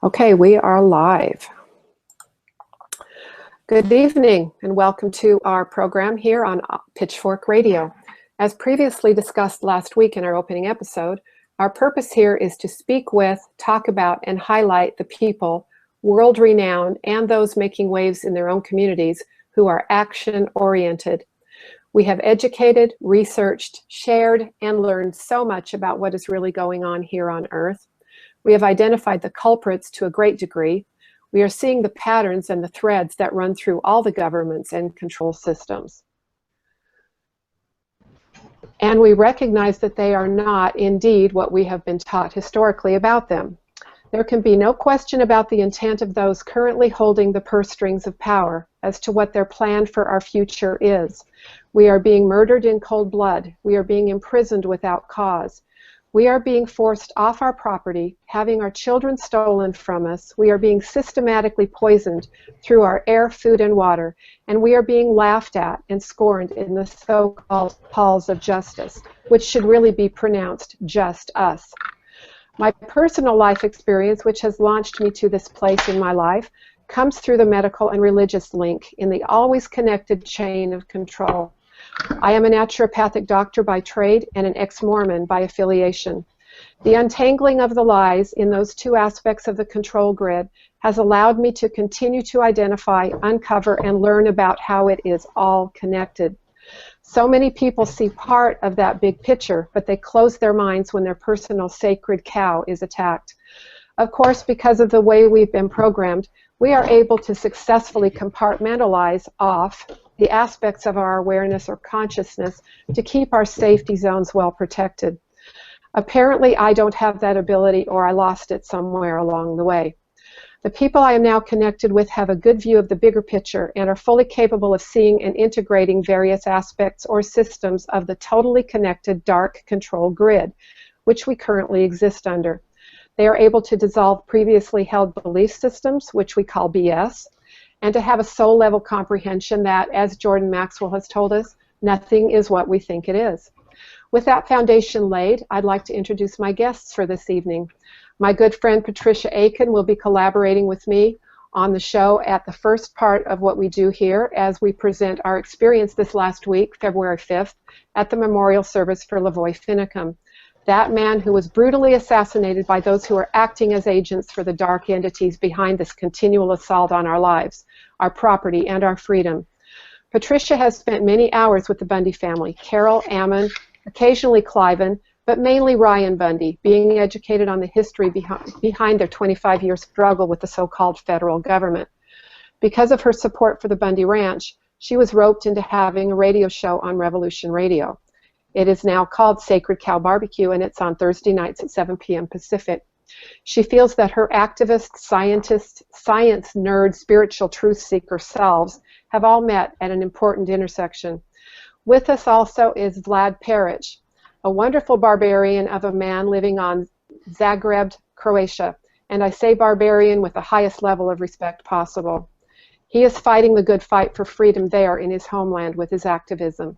Okay, we are live. Good evening and welcome to our program here on Pitchfork Radio. As previously discussed last week in our opening episode, our purpose here is to speak with, talk about, and highlight the people, world-renowned, and those making waves in their own communities who are action-oriented. We have educated, researched, shared, and learned so much about what is really going on here on Earth. We have identified the culprits to a great degree. We are seeing the patterns and the threads that run through all the governments and control systems. And we recognize that they are not indeed what we have been taught historically about them. There can be no question about the intent of those currently holding the purse strings of power as to what their plan for our future is. We are being murdered in cold blood. We are being imprisoned without cause. We are being forced off our property, having our children stolen from us. We are being systematically poisoned through our air, food, and water. And we are being laughed at and scorned in the so-called halls of justice, which should really be pronounced just us. My personal life experience, which has launched me to this place in my life, comes through the medical and religious link in the always connected chain of control. I am a naturopathic doctor by trade and an ex-Mormon by affiliation. The untangling of the lies in those two aspects of the control grid has allowed me to continue to identify, uncover, and learn about how it is all connected. So many people see part of that big picture, but they close their minds when their personal sacred cow is attacked. Of course, because of the way we've been programmed, we are able to successfully compartmentalize off the aspects of our awareness or consciousness to keep our safety zones well protected. Apparently, I don't have that ability, or I lost it somewhere along the way. The people I am now connected with have a good view of the bigger picture and are fully capable of seeing and integrating various aspects or systems of the totally connected dark control grid, which we currently exist under. They are able to dissolve previously held belief systems, which we call BS, and to have a soul-level comprehension that, as Jordan Maxwell has told us, nothing is what we think it is. With that foundation laid, I'd like to introduce my guests for this evening. My good friend Patricia Aiken will be collaborating with me on the show at the first part of what we do here as we present our experience this last week, February 5th, at the memorial service for Lavoy Finicum. That man who was brutally assassinated by those who are acting as agents for the dark entities behind this continual assault on our lives, our property, and our freedom. Patricia has spent many hours with the Bundy family, Carol, Ammon, occasionally Cliven, but mainly Ryan Bundy, being educated on the history behind their 25-year struggle with the so-called federal government. Because of her support for the Bundy Ranch, she was roped into having a radio show on Revolution Radio. It is now called Sacred Cow Barbecue, and it's on Thursday nights at 7 p.m. Pacific. She feels that her activist, scientist, science nerd, spiritual truth seeker selves have all met at an important intersection. With us also is Vlad Peric, a wonderful barbarian of a man living on Zagreb, Croatia, and I say barbarian with the highest level of respect possible. He is fighting the good fight for freedom there in his homeland with his activism.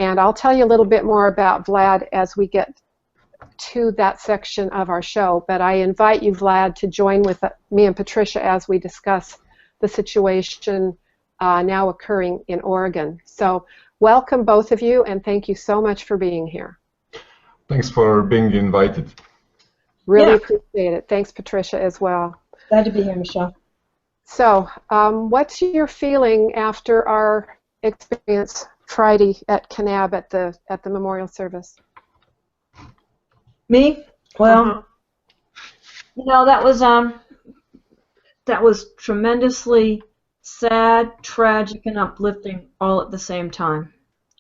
And I'll tell you a little bit more about Vlad as we get to that section of our show, but I invite you, Vlad, to join with me and Patricia as we discuss the situation now occurring in Oregon. So welcome both of you, and thank you so much for being here. Thanks for being invited. Really appreciate it. Thanks, Patricia, as well. Glad to be here, Michelle. So what's your feeling after our experience Friday at Kanab at the memorial service? Me? Well, you know, that was tremendously sad, tragic, and uplifting all at the same time.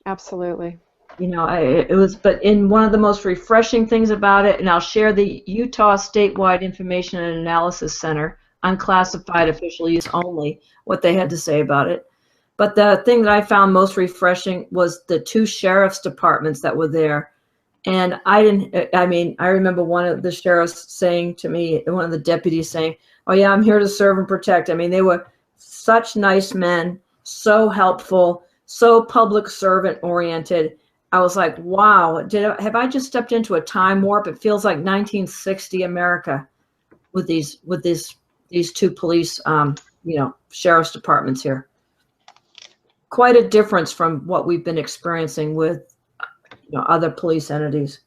Absolutely. You know, it was, but in one of the most refreshing things about it, and I'll share the Utah Statewide Information and Analysis Center, unclassified official use only, what they had to say about it. But the thing that I found most refreshing was the two sheriff's departments that were there. And I remember one of the sheriffs saying to me, one of the deputies saying, "Oh yeah, I'm here to serve and protect." I mean, they were such nice men, so helpful, so public servant oriented. I was like, wow, have I just stepped into a time warp? It feels like 1960 America. with these two police, sheriff's departments here. Quite a difference from what we've been experiencing with other police entities.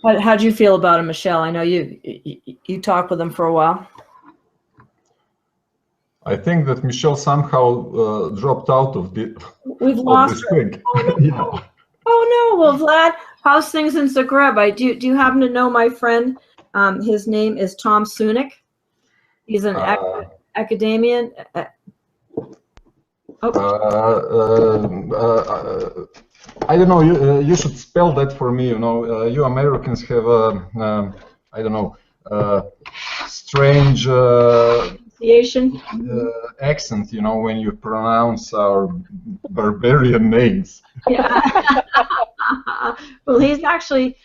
How'd you feel about him, Michelle? I know you talked with him for a while. I think that Michelle somehow dropped out of We've lost her. thing. Oh, no. Yeah. Oh no! Well, Vlad, how's things in Zagreb? Do you happen to know my friend? His name is Tom Sunic. He's an academician. I don't know. You should spell that for me. You Americans have I don't know, strange accent. When you pronounce our barbarian names. Yeah. Well, he's actually,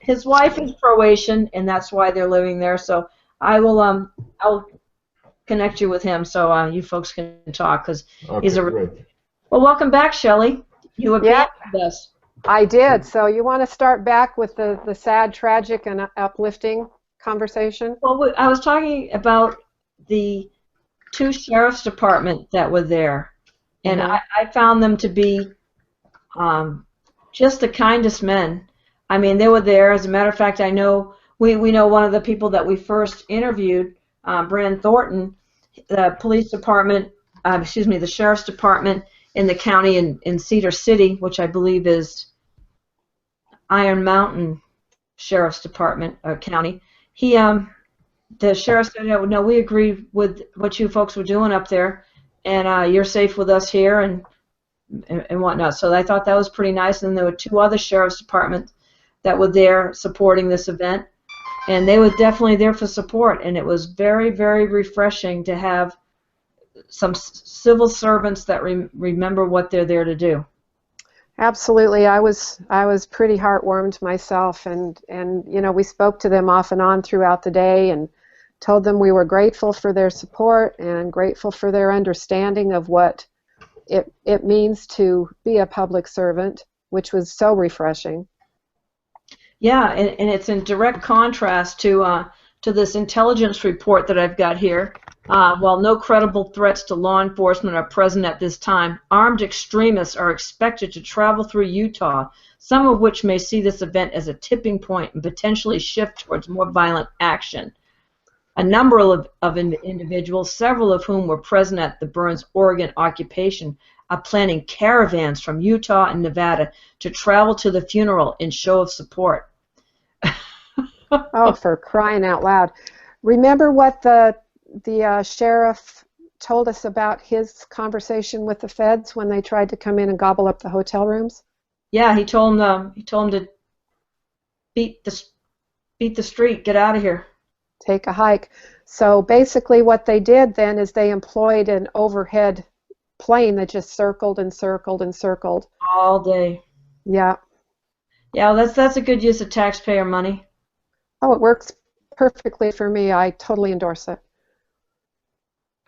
his wife is Croatian, and that's why they're living there. So I'll connect you with him so you folks can talk, because he's a. Great. Well, welcome back, Shelley. You abandoned us. I did. So you want to start back with the sad, tragic, and uplifting conversation? Well, I was talking about the two sheriff's departments that were there, and I found them to be just the kindest men. I mean, they were there. As a matter of fact, I know we know one of the people that we first interviewed, Brandon Thornton, the police department, the sheriff's department in the county in Cedar City, which I believe is Iron Mountain Sheriff's Department County. The sheriff said, "No, we agree with what you folks were doing up there, and you're safe with us here and whatnot." So I thought that was pretty nice. And there were two other sheriff's departments that were there supporting this event, and they were definitely there for support. And it was very, very refreshing to have some civil servants that remember what they're there to do. Absolutely. I was pretty heartwarmed myself, and we spoke to them off and on throughout the day and told them we were grateful for their support and grateful for their understanding of what it means to be a public servant, which was so refreshing. Yeah, and it's in direct contrast to this intelligence report that I've got here. While no credible threats to law enforcement are present at this time, armed extremists are expected to travel through Utah, some of which may see this event as a tipping point and potentially shift towards more violent action. A number of individuals, several of whom were present at the Burns, Oregon occupation, are planning caravans from Utah and Nevada to travel to the funeral in show of support. Oh, for crying out loud. Remember what the sheriff told us about his conversation with the feds when they tried to come in and gobble up the hotel rooms? Yeah, he told them to beat the street, get out of here. Take a hike. So basically what they did then is they employed an overhead plane that just circled and circled and circled. All day. Yeah. Yeah, that's a good use of taxpayer money. Oh, it works perfectly for me. I totally endorse it.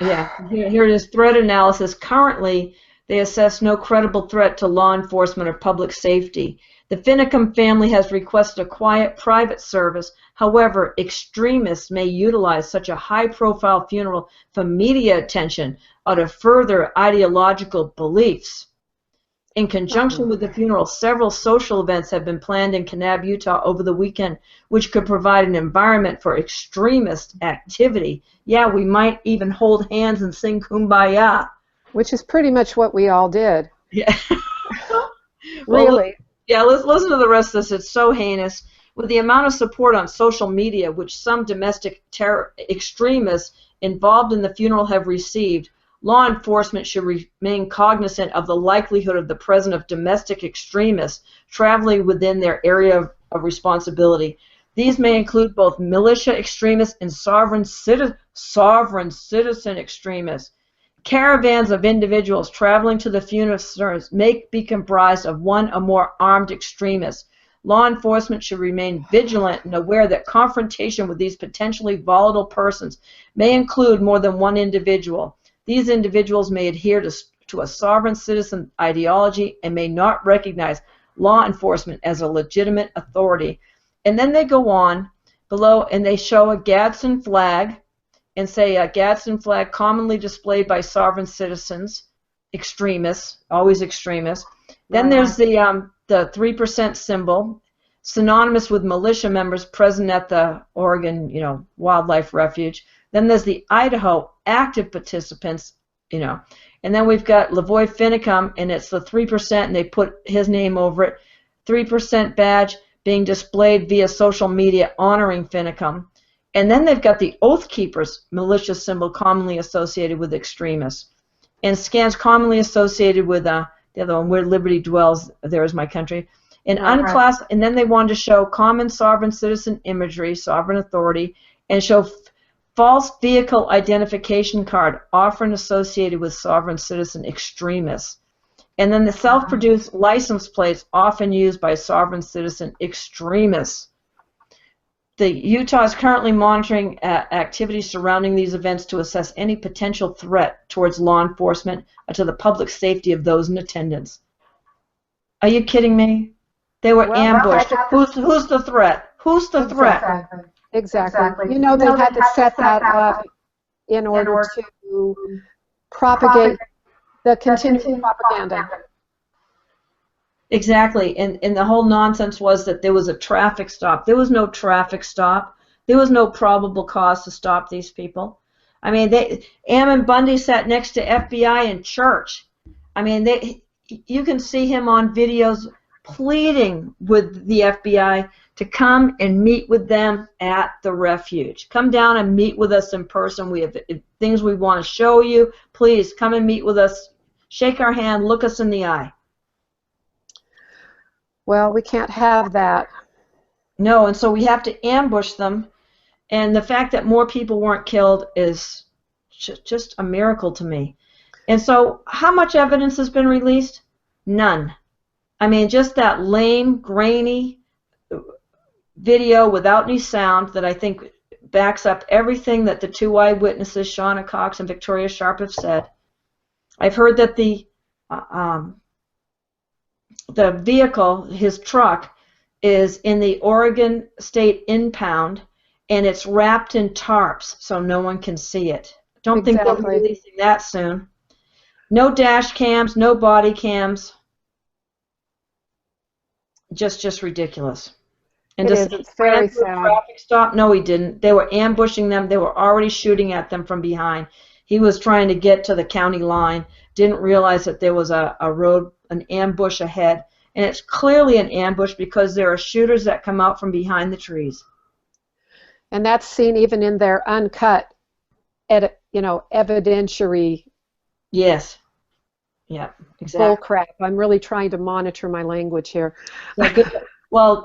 Yeah, here it is, threat analysis. Currently, they assess no credible threat to law enforcement or public safety. The Finicum family has requested a quiet private service. However, extremists may utilize such a high-profile funeral for media attention or to further ideological beliefs. In conjunction with the funeral, several social events have been planned in Kanab, Utah over the weekend, which could provide an environment for extremist activity. Yeah, we might even hold hands and sing Kumbaya. Which is pretty much what we all did. Yeah. Really? Yeah, let's listen to the rest of this. It's so heinous. With the amount of support on social media, which some domestic terror extremists involved in the funeral have received, law enforcement should remain cognizant of the likelihood of the presence of domestic extremists traveling within their area of responsibility. These may include both militia extremists and sovereign citizen extremists. Caravans of individuals traveling to the funeral service may be comprised of one or more armed extremists. Law enforcement should remain vigilant and aware that confrontation with these potentially volatile persons may include more than one individual. These individuals may adhere to a sovereign citizen ideology and may not recognize law enforcement as a legitimate authority. And then they go on below and they show a Gadsden flag and say a Gadsden flag commonly displayed by sovereign citizens, extremists, always extremists. Then there's the 3% symbol, synonymous with militia members present at the Oregon, Wildlife Refuge. Then there's the Idaho active participants, and then we've got Lavoy Finicum, and it's the 3%, and they put his name over it. 3% badge being displayed via social media honoring Finicum. And then they've got the Oath Keepers militia symbol commonly associated with extremists. And scans commonly associated with the other one, where liberty dwells, there is my country. And unclassified, and then they wanted to show common sovereign citizen imagery, sovereign authority, and show false vehicle identification card often associated with sovereign citizen extremists. And then the self-produced license plates often used by sovereign citizen extremists. The Utah is currently monitoring activities surrounding these events to assess any potential threat towards law enforcement or to the public safety of those in attendance. Are you kidding me? They were ambushed. Who's the threat? Who's the threat? Exactly. They had to set that up in order to propagate the continuing propaganda. Exactly, and the whole nonsense was that there was a traffic stop. There was no traffic stop. There was no probable cause to stop these people. I mean, Ammon Bundy sat next to FBI in church. I mean, you can see him on videos pleading with the FBI to come and meet with them at the refuge. Come down and meet with us in person. We have things we want to show you. Please come and meet with us. Shake our hand. Look us in the eye. Well, we can't have that. No, and so we have to ambush them. And the fact that more people weren't killed is just a miracle to me. And so how much evidence has been released? None. I mean, just that lame, grainy video without any sound that I think backs up everything that the two eyewitnesses, Shauna Cox and Victoria Sharp, have said. I've heard that the vehicle, his truck, is in the Oregon State impound, and it's wrapped in tarps so no one can see it. Don't think they'll be releasing that soon. No dash cams, no body cams. Just ridiculous. And it's very sad. Traffic stop? No, he didn't. They were ambushing them. They were already shooting at them from behind. He was trying to get to the county line, didn't realize that there was an ambush ahead. And it's clearly an ambush because there are shooters that come out from behind the trees. And that's seen even in their uncut, evidentiary. Yes. Yeah, exactly. Bull crap. I'm really trying to monitor my language here. Well,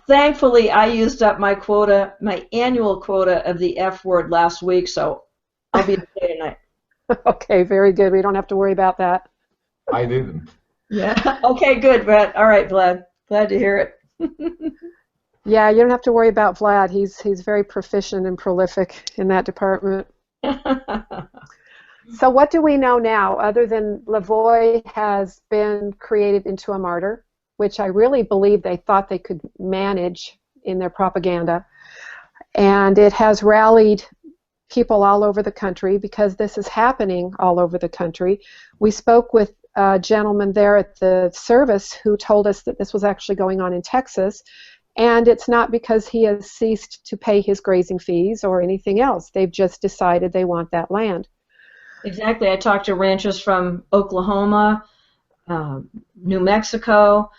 thankfully, I used up my quota, my annual quota of the F word last week, so I'll be okay tonight. Okay, very good. We don't have to worry about that. I didn't. Yeah. Okay, good, Brett. All right, Vlad. Glad to hear it. Yeah, you don't have to worry about Vlad. He's very proficient and prolific in that department. So what do we know now, other than Lavoy has been created into a martyr, which I really believe they thought they could manage in their propaganda, and it has rallied people all over the country because this is happening all over the country. We spoke with a gentleman there at the service who told us that this was actually going on in Texas, and it's not because he has ceased to pay his grazing fees or anything else. They've just decided they want that land. Exactly. I talked to ranchers from Oklahoma, New Mexico.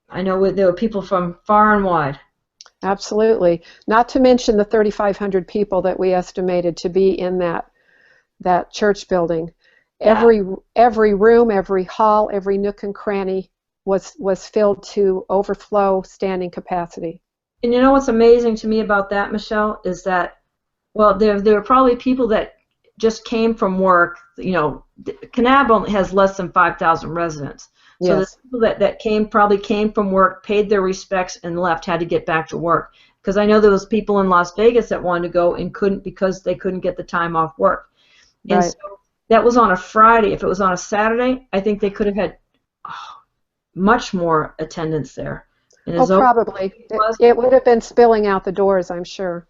I know there were people from far and wide. Absolutely. Not to mention the 3,500 people that we estimated to be in that church building. Yeah. Every room, every hall, every nook and cranny was filled to overflow standing capacity. And you know what's amazing to me about that, Michelle, is that, well, there were probably people that just came from work. Kanab only has less than 5,000 residents. So yes. The people that probably came from work, paid their respects, and left, had to get back to work. Because I know there was people in Las Vegas that wanted to go and couldn't because they couldn't get the time off work. And so that was on a Friday. If it was on a Saturday, I think they could have had much more attendance there. And Oh, probably. It would have been spilling out the doors, I'm sure.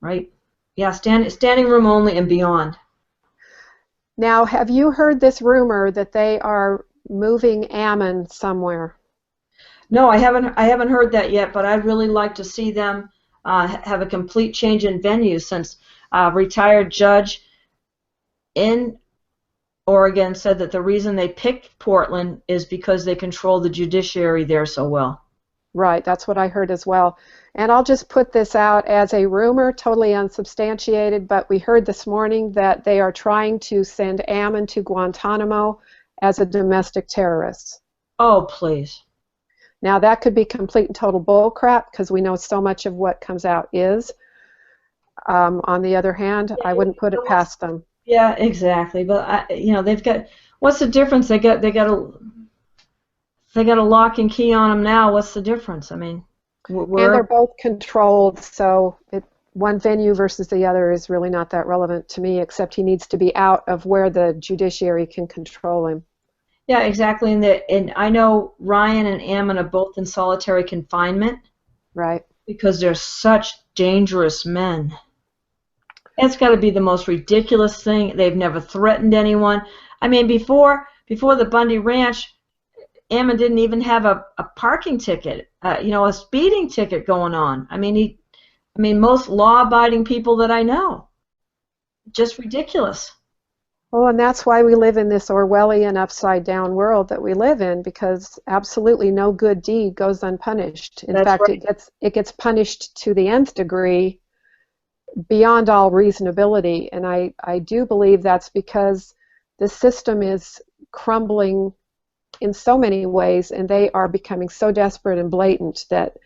Right. Yeah, standing room only and beyond. Now, have you heard this rumor that they are moving Ammon somewhere? No, I haven't heard that yet, but I'd really like to see them have a complete change in venue, since a retired judge in Oregon said that the reason they picked Portland is because they control the judiciary there so well. Right, that's what I heard as well. And I'll just put this out as a rumor, totally unsubstantiated, but we heard this morning that they are trying to send Ammon to Guantanamo as a domestic terrorist. Oh, please. Now, that could be complete and total bull crap, because we know so much of what comes out is. On the other hand, I wouldn't put it past them. Yeah, exactly. But they've got. What's the difference? They got a lock and key on them now. What's the difference? I mean, and they're both controlled, so one venue versus the other is really not that relevant to me, except he needs to be out of where the judiciary can control him. Yeah, exactly. And I know Ryan and Ammon are both in solitary confinement. Right. Because they're such dangerous men. It's got to be the most ridiculous thing. They've never threatened anyone. I mean, before the Bundy Ranch, Ammon didn't even have a parking ticket, a speeding ticket going on. I mean, most law-abiding people that I know. Just ridiculous. Well, and that's why we live in this Orwellian upside-down world that we live in, because absolutely no good deed goes unpunished. In fact, right. it gets punished to the nth degree, beyond all reasonability. And I do believe that's because the system is crumbling in so many ways, and they are becoming so desperate and blatant that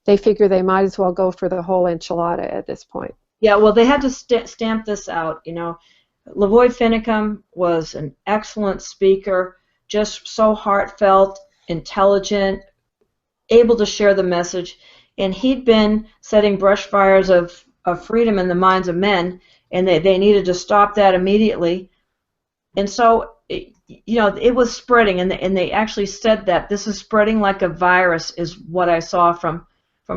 they figure they might as well go for the whole enchilada at this point. Yeah, well, they had to stamp this out, Lavoy Finicum was an excellent speaker, just so heartfelt, intelligent, able to share the message, and he'd been setting brush fires of freedom in the minds of men, and they needed to stop that immediately. And so, it was spreading, and they actually said that this is spreading like a virus, is what I saw from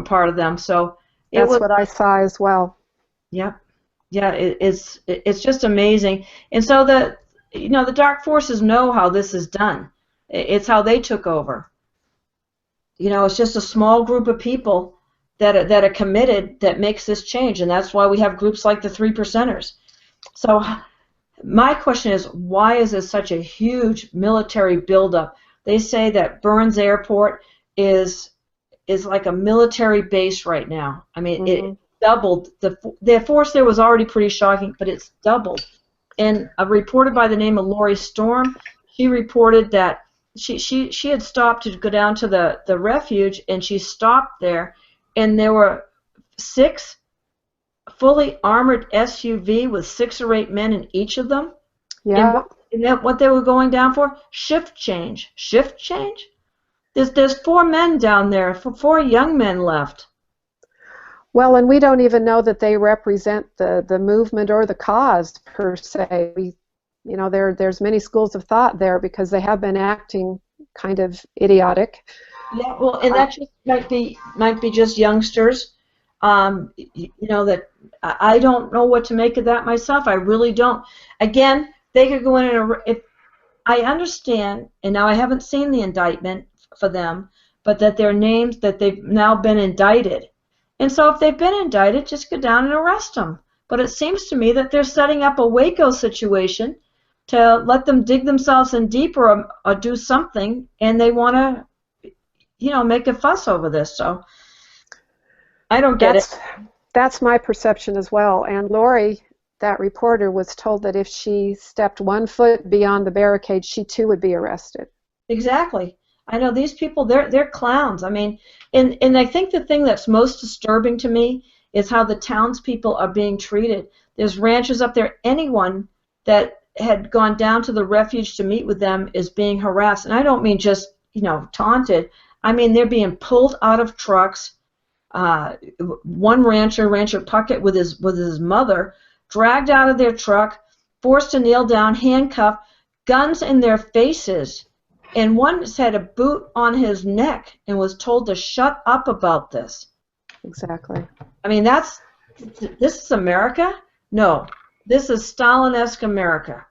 part of them. So that's what I saw as well. Yeah. Yeah, it's just amazing. And so the dark forces know how this is done. It's how they took over. It's just a small group of people that are committed that makes this change, and that's why we have groups like the 3%ers. So my question is, why is there such a huge military buildup? They say that Burns Airport is like a military base right now. I mean, it doubled. The force there was already pretty shocking, but it's doubled. And a reporter by the name of Lori Storm, she reported that she had stopped to go down to the refuge, and she stopped there, and there were 6 fully armored SUV with 6 or 8 men in each of them. Yeah. And what they were going down for? Shift change. Shift change? There's 4 men down there, 4 young men left. Well, and we don't even know that they represent the movement or the cause per se. There's many schools of thought there, because they have been acting kind of idiotic. Yeah, well, and that just might be just youngsters. That I don't know what to make of that myself. I really don't. Again, they could go in if I understand, and now I haven't seen the indictment for them, but that their names, that they've now been indicted. And so if they've been indicted, just go down and arrest them. But it seems to me that they're setting up a Waco situation to let them dig themselves in deeper or do something, and they want to, make a fuss over this. So I don't get it. That's my perception as well. And Lori, that reporter, was told that if she stepped 1 foot beyond the barricade, she too would be arrested. Exactly. I know these people, they're clowns. I mean, and I think the thing that's most disturbing to me is how the townspeople are being treated. There's ranchers up there. Anyone that had gone down to the refuge to meet with them is being harassed. And I don't mean just, taunted. I mean, they're being pulled out of trucks. One rancher Puckett, with his mother, dragged out of their truck, forced to kneel down, handcuffed, guns in their faces. And one had a boot on his neck and was told to shut up about this. Exactly. I mean, this is America? No, this is Stalin-esque America.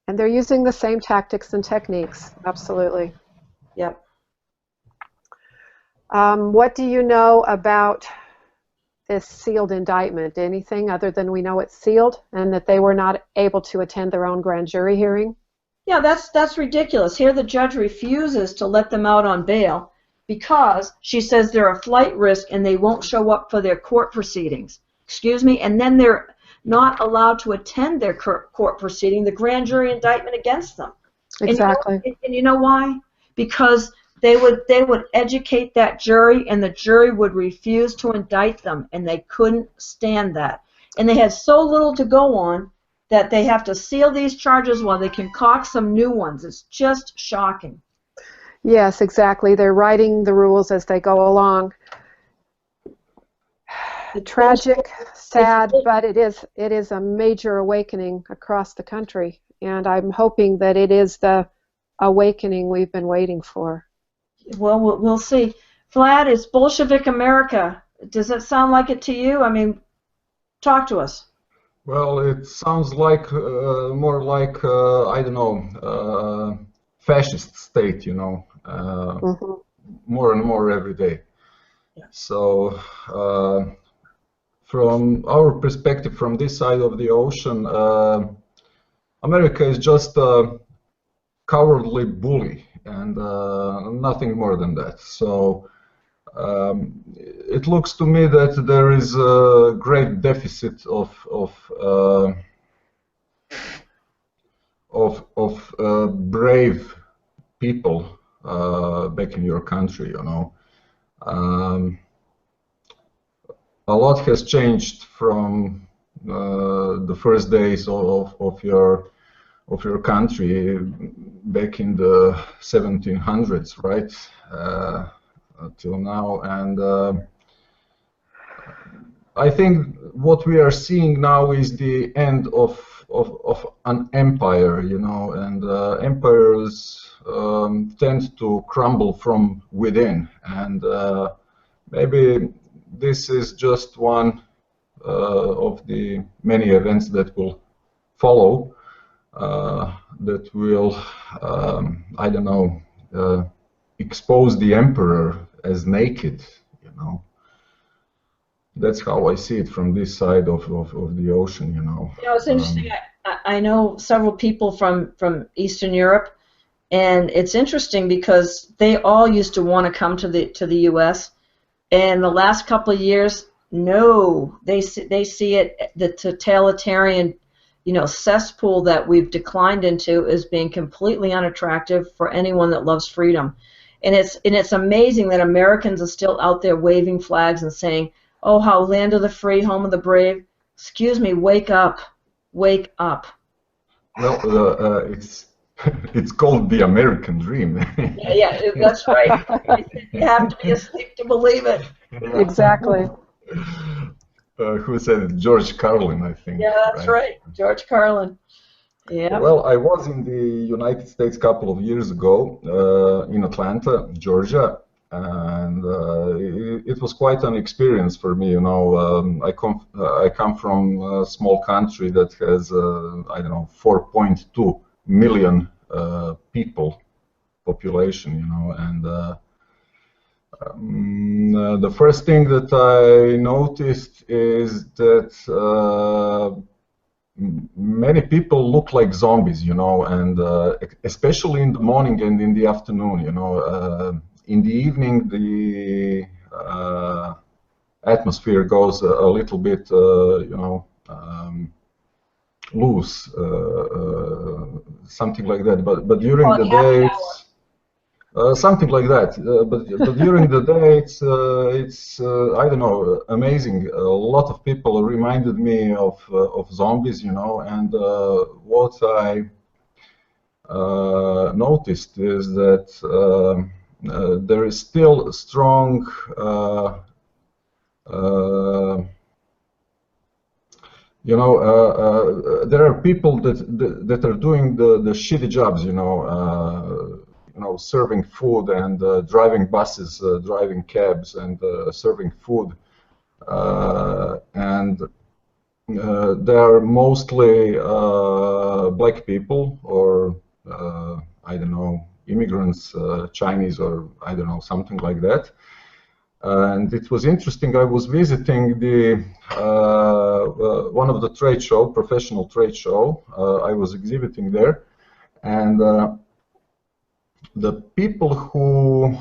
And they're using the same tactics and techniques, absolutely. Yep. What do you know about this sealed indictment? Anything other than we know it's sealed and that they were not able to attend their own grand jury hearing? Yeah, that's ridiculous. Here the judge refuses to let them out on bail because she says they're a flight risk and they won't show up for their court proceedings. Excuse me? And then they're not allowed to attend their court proceeding, the grand jury indictment against them. Exactly. And you know why? Because they would educate that jury and the jury would refuse to indict them, and they couldn't stand that. And they had so little to go on that they have to seal these charges while they concoct some new ones. It's just shocking. Yes, exactly. They're writing the rules as they go along. Tragic, sad, but it is a major awakening across the country, and I'm hoping that it is the awakening we've been waiting for. Well, we'll see. Vlad, it's Bolshevik America. Does that sound like it to you? I mean, talk to us. Well, it sounds like more like I don't know, fascist state, you know, more and more every day. Yeah. So from our perspective, from this side of the ocean, America is just a cowardly bully and nothing more than that. So it looks to me that there is a great deficit of brave people back in your country, you know. A lot has changed from the first days of your country back in the 1700s, right? Till now, and I think what we are seeing now is the end of an empire, you know, and empires tend to crumble from within, and maybe this is just one of the many events that will follow, that will, I don't know, expose the emperor as naked, you know. That's how I see it from this side of the ocean, you know. You know, it's interesting. I know several people from Eastern Europe, and it's interesting because they all used to want to come to the U.S. And the last couple of years, no, they see it, the totalitarian, you know, cesspool that we've declined into as being completely unattractive for anyone that loves freedom. And it's amazing that Americans are still out there waving flags and saying, "Oh, how land of the free, home of the brave." Excuse me, wake up, wake up. Well, it's called the American dream. Yeah, that's right. You have to be asleep to believe it. Exactly. Who said it? George Carlin, I think. Yeah, that's right. George Carlin. Yeah. Well, I was in the United States a couple of years ago in Atlanta, Georgia, and it was quite an experience for me. You know, I come from a small country that has I don't know, 4.2 million people population. You know, and the first thing that I noticed is that many people look like zombies, you know, and especially in the morning and in the afternoon, you know. In the evening, the atmosphere goes a little bit, you know, loose, something like that. But during the day, something like that. But during the day, it's I don't know, amazing. A lot of people reminded me of zombies, you know. And what I noticed is that there is still a strong you know, there are people that are doing the shitty jobs, you know, serving food and driving buses, driving cabs, and serving food, and they are mostly black people, or I don't know, immigrants, Chinese, or I don't know, something like that. And it was interesting. I was visiting the one of the trade show, professional trade show. I was exhibiting there, and the people who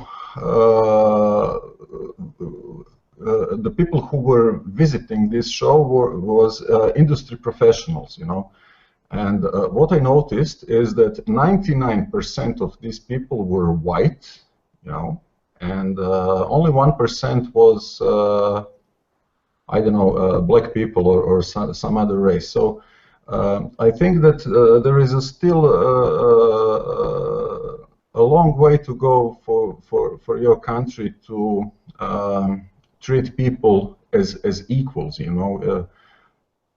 were visiting this show was industry professionals, you know. And what I noticed is that 99% of these people were white, you know, and only 1% was, I don't know, black people or some other race. So I think that there is still a long way to go for your country to treat people as equals, you know.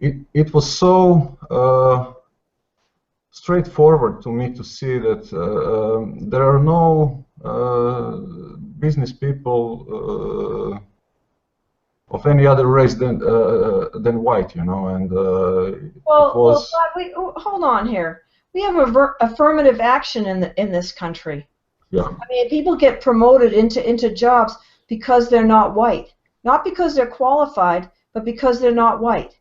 It was so straightforward to me to see that there are no business people of any other race than white, you know, and well, hold on here. We have affirmative action in this country. Yeah. I mean, people get promoted into jobs because they're not white, not because they're qualified, but because they're not white.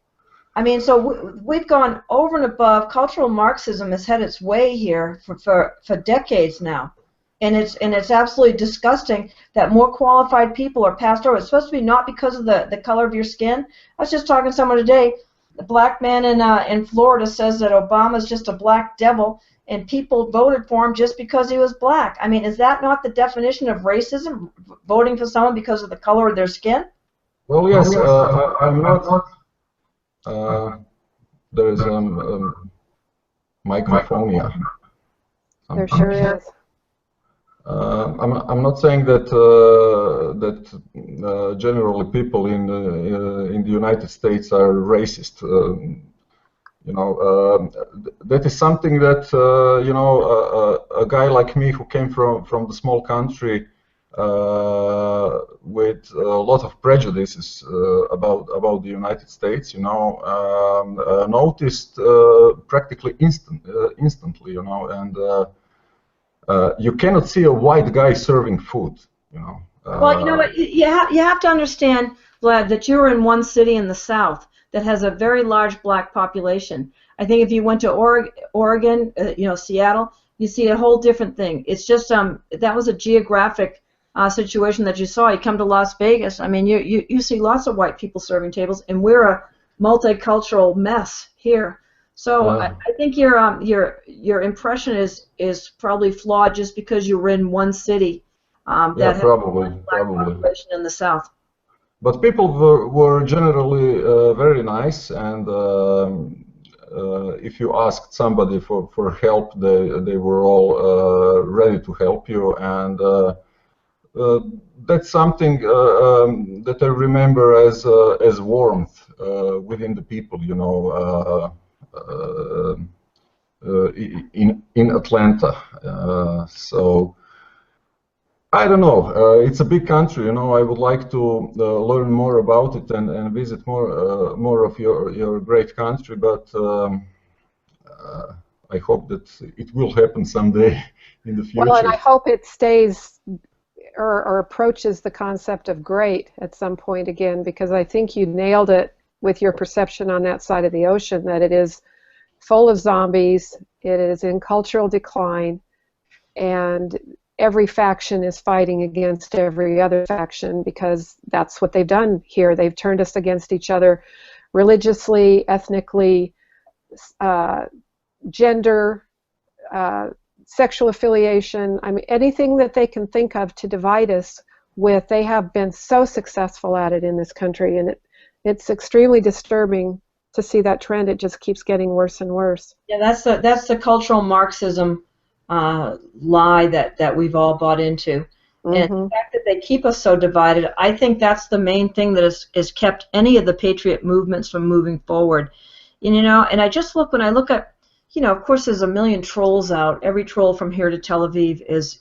I mean, so we've gone over and above. Cultural Marxism has had its way here for decades now, and it's absolutely disgusting that more qualified people are passed over. It's supposed to be not because of the color of your skin. I was just talking to someone today. The black man in Florida says that Obama's just a black devil, and people voted for him just because he was black. I mean, is that not the definition of racism? Voting for someone because of the color of their skin? Well, yes, I'm not. There is microphone here. There sure is. I'm not saying that generally people in the United States are racist. You know, that is something that you know, a guy like me who came from the small country with a lot of prejudices about the United States, you know, noticed practically instantly, you know, and you cannot see a white guy serving food, you know. Well, you know what, you have to understand, Vlad, that you're in one city in the South that has a very large black population. I think if you went to Oregon, you know, Seattle, you see a whole different thing. It's just that was a geographic situation that you saw. You come to Las Vegas, I mean, you see lots of white people serving tables, and we're a multicultural mess here. So I think your impression is probably flawed just because you were in one city that yeah, had probably, a black population in the South. But people were generally very nice, and if you asked somebody for help, they were all ready to help you, and that's something that I remember as warmth within the people, you know, in Atlanta. So I don't know. It's a big country, you know. I would like to learn more about it and visit more of your great country, but I hope that it will happen someday in the future. Well, and I hope it stays or approaches the concept of great at some point again, because I think you nailed it with your perception on that side of the ocean, that it is full of zombies, it is in cultural decline, and every faction is fighting against every other faction, because that's what they've done here. They've turned us against each other religiously, ethnically, gender, sexual affiliation. I mean, anything that they can think of to divide us with, they have been so successful at it in this country, and it's extremely disturbing to see that trend. It just keeps getting worse and worse. Yeah, that's the cultural Marxism lie that we've all bought into. Mm-hmm. And the fact that they keep us so divided, I think that's the main thing that has kept any of the Patriot movements from moving forward. you know, and I just look, when I look at, you know, of course there's a million trolls out. Every troll from here to Tel Aviv is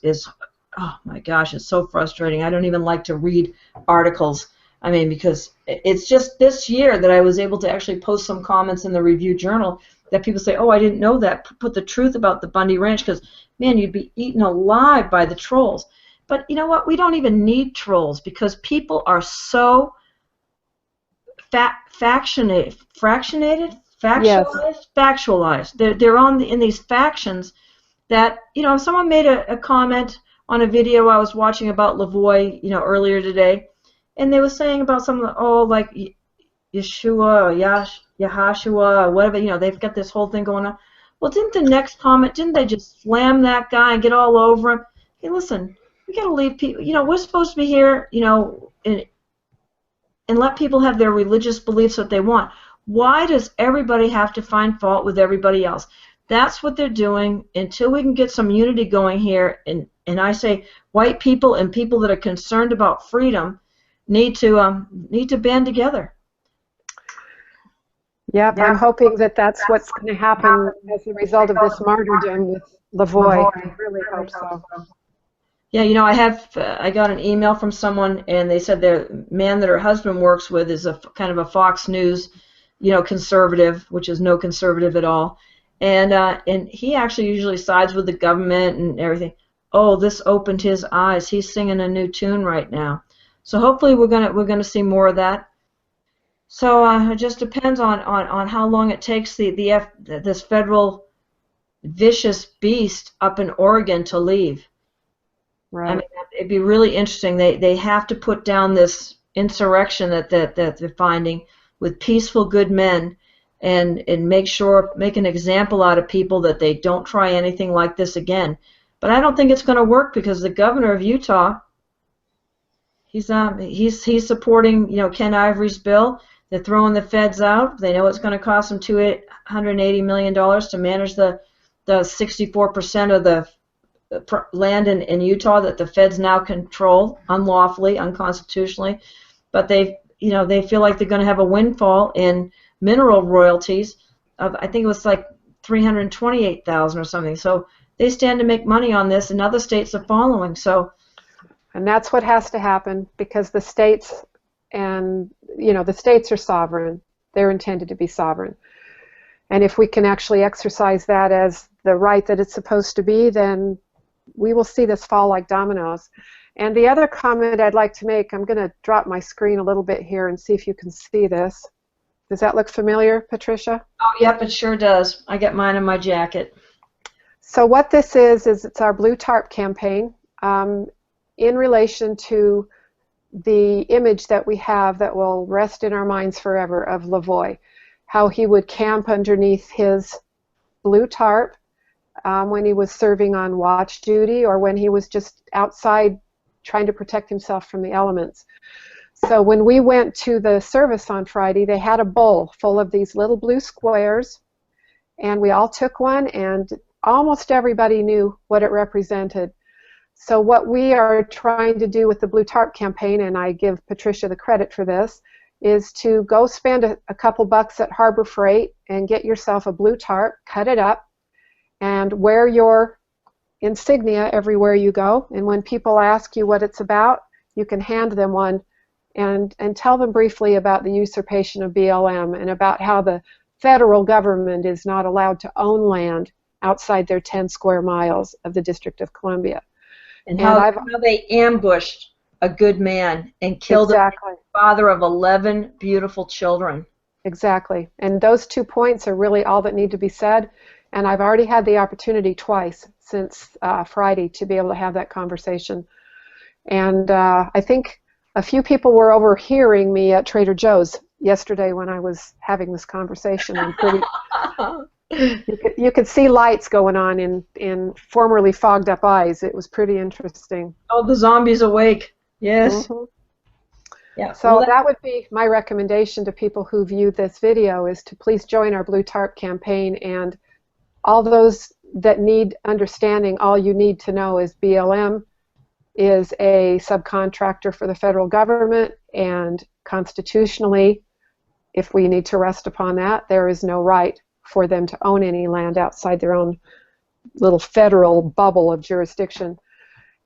oh my gosh, it's so frustrating. I don't even like to read articles. I mean, because it's just this year that I was able to actually post some comments in the Review Journal that people say, oh, I didn't know that. Put the truth about the Bundy Ranch, because, man, you'd be eaten alive by the trolls. But you know what? We don't even need trolls, because people are so factionated, Yes. factualized. They're in these factions that, you know, if someone made a comment on a video I was watching about Lavoie, you know, earlier today, and they were saying about something, oh, like Yeshua or Yahashua or whatever, you know, they've got this whole thing going on. Well, didn't the next comment, didn't they just slam that guy and get all over him? Hey, listen, we got to leave people, you know, we're supposed to be here, you know, and let people have their religious beliefs that they want. Why does everybody have to find fault with everybody else? That's what they're doing until we can get some unity going here. And I say white people and people that are concerned about freedom need to band together. Yep, I'm hoping that that's what's going to happen as a result of this martyrdom with Lavoie. I really hope so. Yeah, you know, I got an email from someone, and they said their man that her husband works with is a kind of a Fox News, you know, conservative, which is no conservative at all, and he actually usually sides with the government and everything. Oh, this opened his eyes. He's singing a new tune right now. So hopefully we're gonna see more of that. So it just depends on how long it takes this federal vicious beast up in Oregon to leave. Right. I mean, it'd be really interesting. They have to put down this insurrection that they're finding with peaceful good men, and make an example out of people that they don't try anything like this again. But I don't think it's going to work, because the governor of Utah, he's supporting, you know, Ken Ivory's bill. They're throwing the feds out. They know it's going to cost them $280 million to manage the 64% of the land in Utah that the feds now control unlawfully, unconstitutionally. But they feel like they're going to have a windfall in mineral royalties of, I think it was like $328,000 or something. So they stand to make money on this, and other states are following. And that's what has to happen, because the states, and you know, the states are sovereign. They're intended to be sovereign. And if we can actually exercise that as the right that it's supposed to be, then we will see this fall like dominoes. And the other comment I'd like to make, I'm going to drop my screen a little bit here and see if you can see this. Does that look familiar, Patricia? Oh, yep, it sure does. I got mine in my jacket. So what this is it's our Blue Tarp campaign in relation to the image that we have that will rest in our minds forever of Lavoie, how he would camp underneath his blue tarp when he was serving on watch duty, or when he was just outside trying to protect himself from the elements. So when we went to the service on Friday, they had a bowl full of these little blue squares, and we all took one, and almost everybody knew what it represented. So what we are trying to do with the Blue Tarp campaign, and I give Patricia the credit for this, is to go spend a couple bucks at Harbor Freight and get yourself a blue tarp, cut it up, and wear your insignia everywhere you go. And when people ask you what it's about, you can hand them one and tell them briefly about the usurpation of BLM and about how the federal government is not allowed to own land outside their 10 square miles of the District of Columbia. And how they ambushed a good man and killed the father of 11 beautiful children. Exactly. And those 2 points are really all that need to be said. And I've already had the opportunity twice since Friday to be able to have that conversation. And I think a few people were overhearing me at Trader Joe's yesterday when I was having this conversation. And you could see lights going on in formerly fogged up eyes. It was pretty interesting. Oh, the zombies awake. Yes. Mm-hmm. Yeah. So that would be my recommendation to people who view this video, is to please join our Blue Tarp campaign. And all those that need understanding, all you need to know is BLM is a subcontractor for the federal government, and constitutionally if we need to rest upon that, there is no right for them to own any land outside their own little federal bubble of jurisdiction.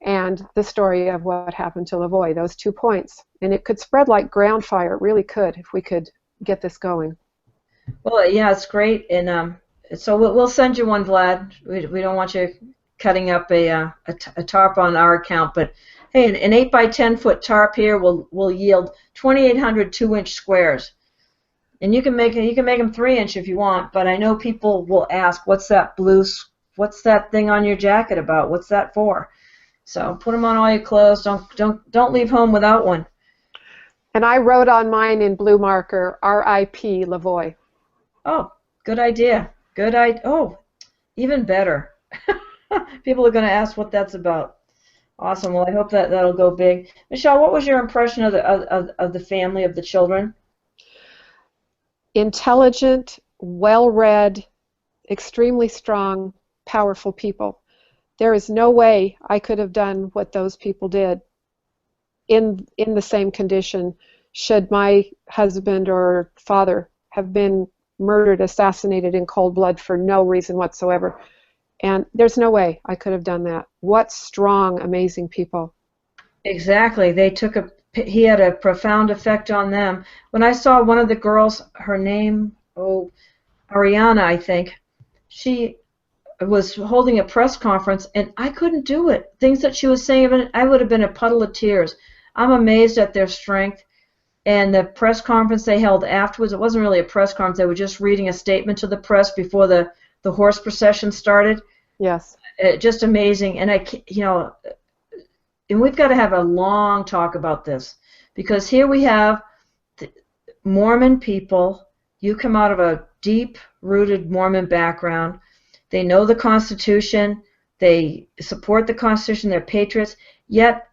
And the story of what happened to Lavoie, those 2 points. And it could spread like ground fire. It really could if we could get this going. Well, yeah, it's great. And so we'll send you one, Vlad. We don't want you cutting up a tarp on our account. But, hey, an 8 by 10 foot tarp here will yield 2,800 2-inch squares. And you can make them 3-inch if you want. But I know people will ask, what's that thing on your jacket about? What's that for? So put them on all your clothes. Don't leave home without one. And I wrote on mine in blue marker, R.I.P. Lavoie. Oh, good idea. Good idea. Oh, even better. People are going to ask what that's about. Awesome. Well, I hope that'll go big. Michelle, what was your impression of the family, of the children? Intelligent, well-read, extremely strong, powerful people. There is no way I could have done what those people did in the same condition should my husband or father have been murdered, assassinated in cold blood for no reason whatsoever. And there's no way I could have done that. What strong, amazing people. Exactly. He had a profound effect on them. When I saw one of the girls, her name, Ariana, I think, she was holding a press conference, and I couldn't do it. Things that she was saying, I would have been a puddle of tears. I'm amazed at their strength. And the press conference they held afterwards, it wasn't really a press conference. They were just reading a statement to the press before the horse procession started. Yes. Just amazing. And and we've got to have a long talk about this, because here we have the Mormon people. You come out of a deep-rooted Mormon background. They know the Constitution. They support the Constitution. They're patriots. Yet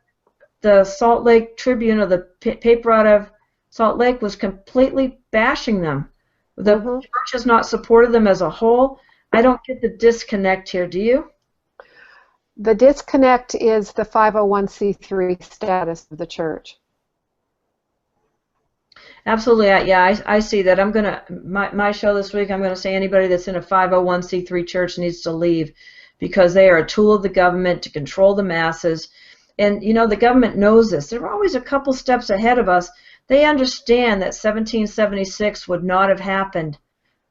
the Salt Lake Tribune, or the paper out of Salt Lake, was completely bashing them. The church has not supported them as a whole. I don't get the disconnect here. Do you? The disconnect is the 501c3 status of the church. Absolutely, yeah, I see that. I'm gonna my show this week. I'm gonna say anybody that's in a 501c3 church needs to leave, because they are a tool of the government to control the masses. And the government knows this. They're always a couple steps ahead of us. They understand that 1776 would not have happened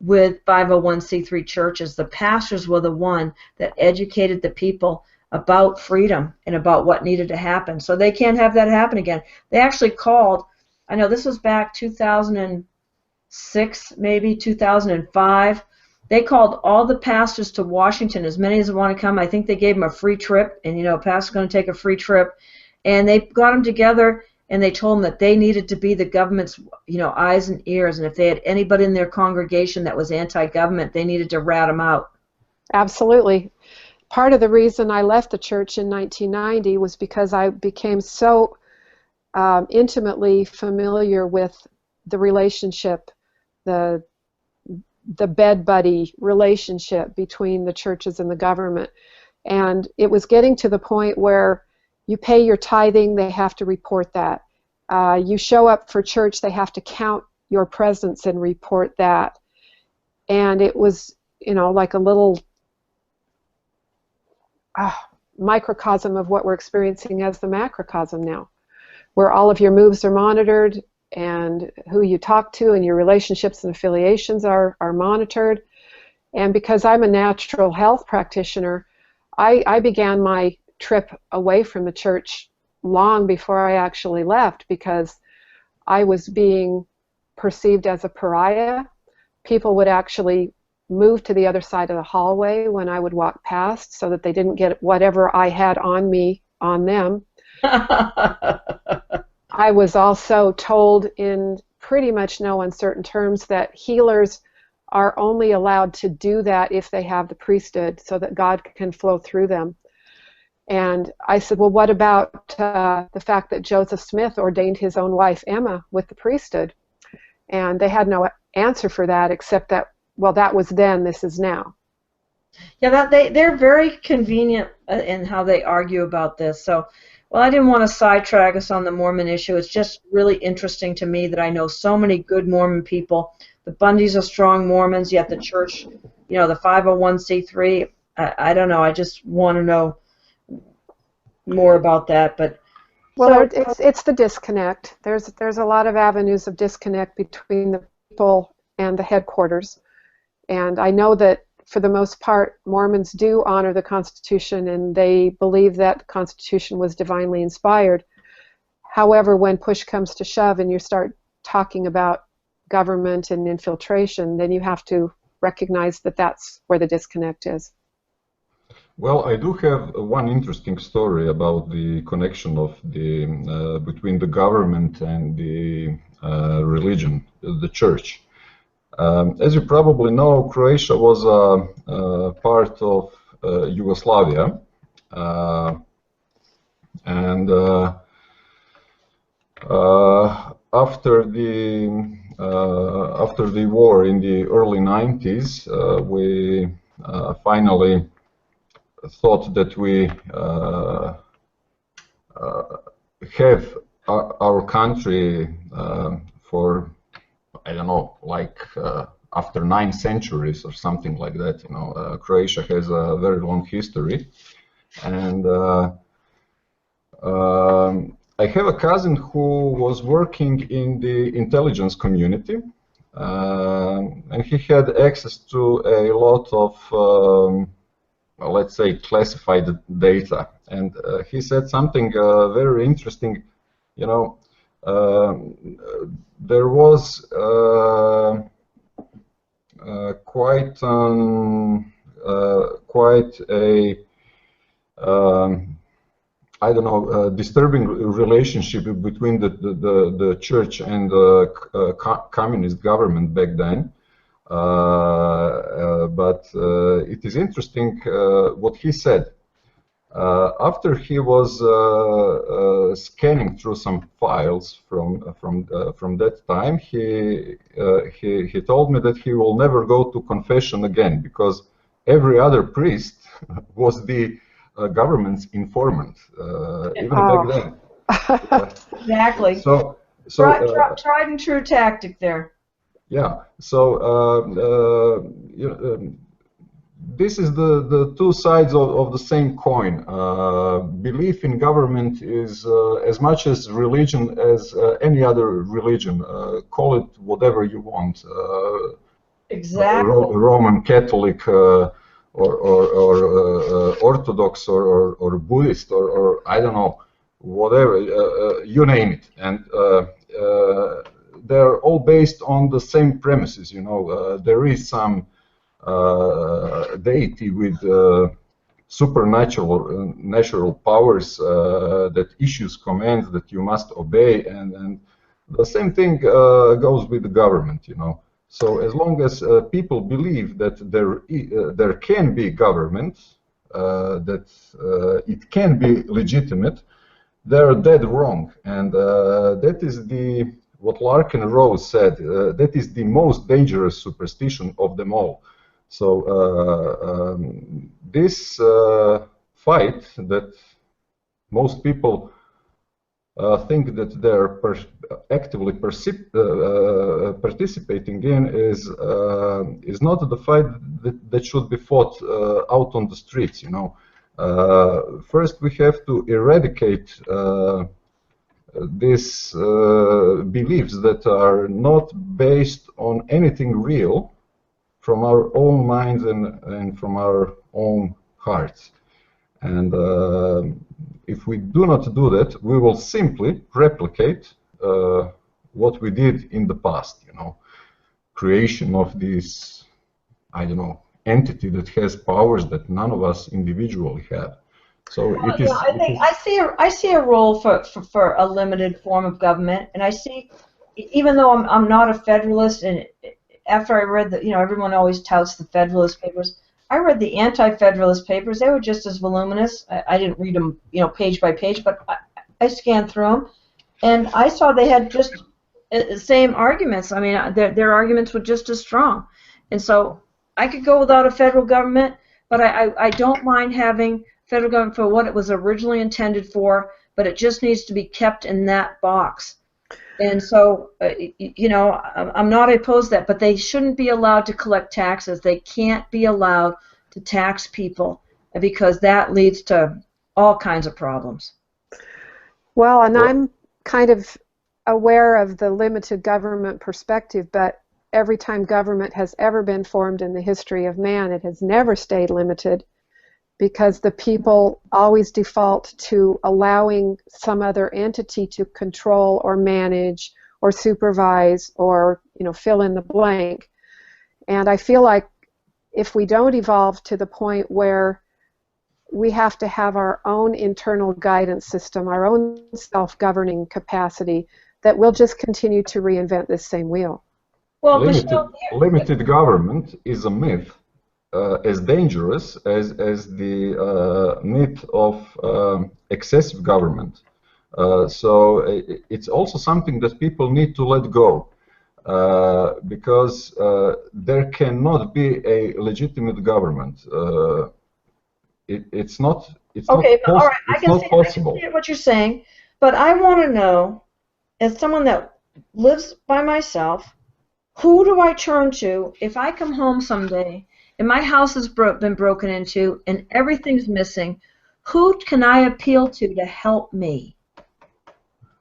with 501c3 churches. The pastors were the one that educated the people about freedom and about what needed to happen. So they can't have that happen again. They actually called, I know this was back 2006, maybe 2005. They called all the pastors to Washington, as many as want to come. I think they gave them a free trip, and a pastor's going to take a free trip. And they got them together, and they told them that they needed to be the government's, eyes and ears. And if they had anybody in their congregation that was anti-government, they needed to rat them out. Absolutely. Part of the reason I left the church in 1990 was because I became so intimately familiar with the relationship, the bed buddy relationship between the churches and the government. And it was getting to the point where you pay your tithing, they have to report that. You show up for church, they have to count your presence and report that. And it was, like a little microcosm of what we're experiencing as the macrocosm now, where all of your moves are monitored, and who you talk to and your relationships and affiliations are monitored. And because I'm a natural health practitioner, I began my trip away from the church long before I actually left, because I was being perceived as a pariah. People would actually move to the other side of the hallway when I would walk past so that they didn't get whatever I had on me on them. I was also told in pretty much no uncertain terms that healers are only allowed to do that if they have the priesthood, so that God can flow through them. And I said, well, what about the fact that Joseph Smith ordained his own wife, Emma, with the priesthood? And they had no answer for that, except that, well, that was then, this is now. Yeah, they're very convenient in how they argue about this. So, Well, I didn't want to sidetrack us on the Mormon issue. It's just really interesting to me that I know so many good Mormon people. The Bundys are strong Mormons, yet the church, you know, the 501c3, I don't know. I just want to know more about that. But well, it's the disconnect. There's a lot of avenues of disconnect between the people and the headquarters. And I know that for the most part, Mormons do honor the Constitution, and they believe that the Constitution was divinely inspired. However, when push comes to shove and you start talking about government and infiltration, then you have to recognize that that's where the disconnect is. Well, I do have one interesting story about the connection of the between the government and the religion, the church. As you probably know, Croatia was a part of Yugoslavia, and after the war in the early 90s, we finally thought that we have our country for, I don't know, like after 9 centuries or something like that. You know, Croatia has a very long history, and I have a cousin who was working in the intelligence community, and he had access to a lot of, let's say, classified data. And he said something very interesting. You know, there was quite a I don't know, disturbing relationship between the church and the communist government back then. But it is interesting what he said. After he was scanning through some files from that time, he told me that he will never go to confession again, because every other priest was the government's informant, even back then. Exactly. So tried and true tactic there. Yeah. So this is the two sides of the same coin. Belief in government is as much as religion as any other religion. Call it whatever you want. Exactly. Roman Catholic, or Orthodox, or Buddhist, or I don't know, whatever, you name it, and they're all based on the same premises. You know, there is some deity with supernatural natural powers that issues commands that you must obey, and the same thing goes with the government. You know. So as long as people believe that there can be government, that it can be legitimate, they're dead wrong. And that is what Larkin Rose said, that is the most dangerous superstition of them all. So this fight that most people think that they're actively participating in is not the fight that should be fought out on the streets. You know, first we have to eradicate these beliefs that are not based on anything real from our own minds and from our own hearts. And if we do not do that, we will simply replicate what we did in the past. You know, creation of this, I don't know, entity that has powers that none of us individually have. So it is. I see a role for a limited form of government, and I see, even though I'm not a Federalist, and after I read the, you know, everyone always touts the Federalist Papers. I read the anti-Federalist papers. They were just as voluminous. I didn't read them, you know, page by page, but I scanned through them, and I saw they had just the same arguments. I mean, their arguments were just as strong. And so I could go without a federal government, but I don't mind having federal government for what it was originally intended for but it just needs to be kept in that box. And so, you know, I'm not opposed to that, but they shouldn't be allowed to collect taxes. They can't be allowed to tax people because that leads to all kinds of problems. Well, and I'm kind of aware of the limited government perspective, but every time government has ever been formed in the history of man, it has never stayed limited, because the people always default to allowing some other entity to control or manage or supervise or, you know, fill in the blank. And I feel like if we don't evolve to the point where we have to have our own internal guidance system, our own self-governing capacity, that we'll just continue to reinvent this same wheel. Well, limited government is a myth. As dangerous as the myth of excessive government. So it's also something that people need to let go, because there cannot be a legitimate government. It's not. It's okay, not. All right, I can possible. see what you're saying, but I want to know, as someone that lives by myself, who do I turn to if I come home someday and my house has been broken into and everything's missing? Who can I appeal to help me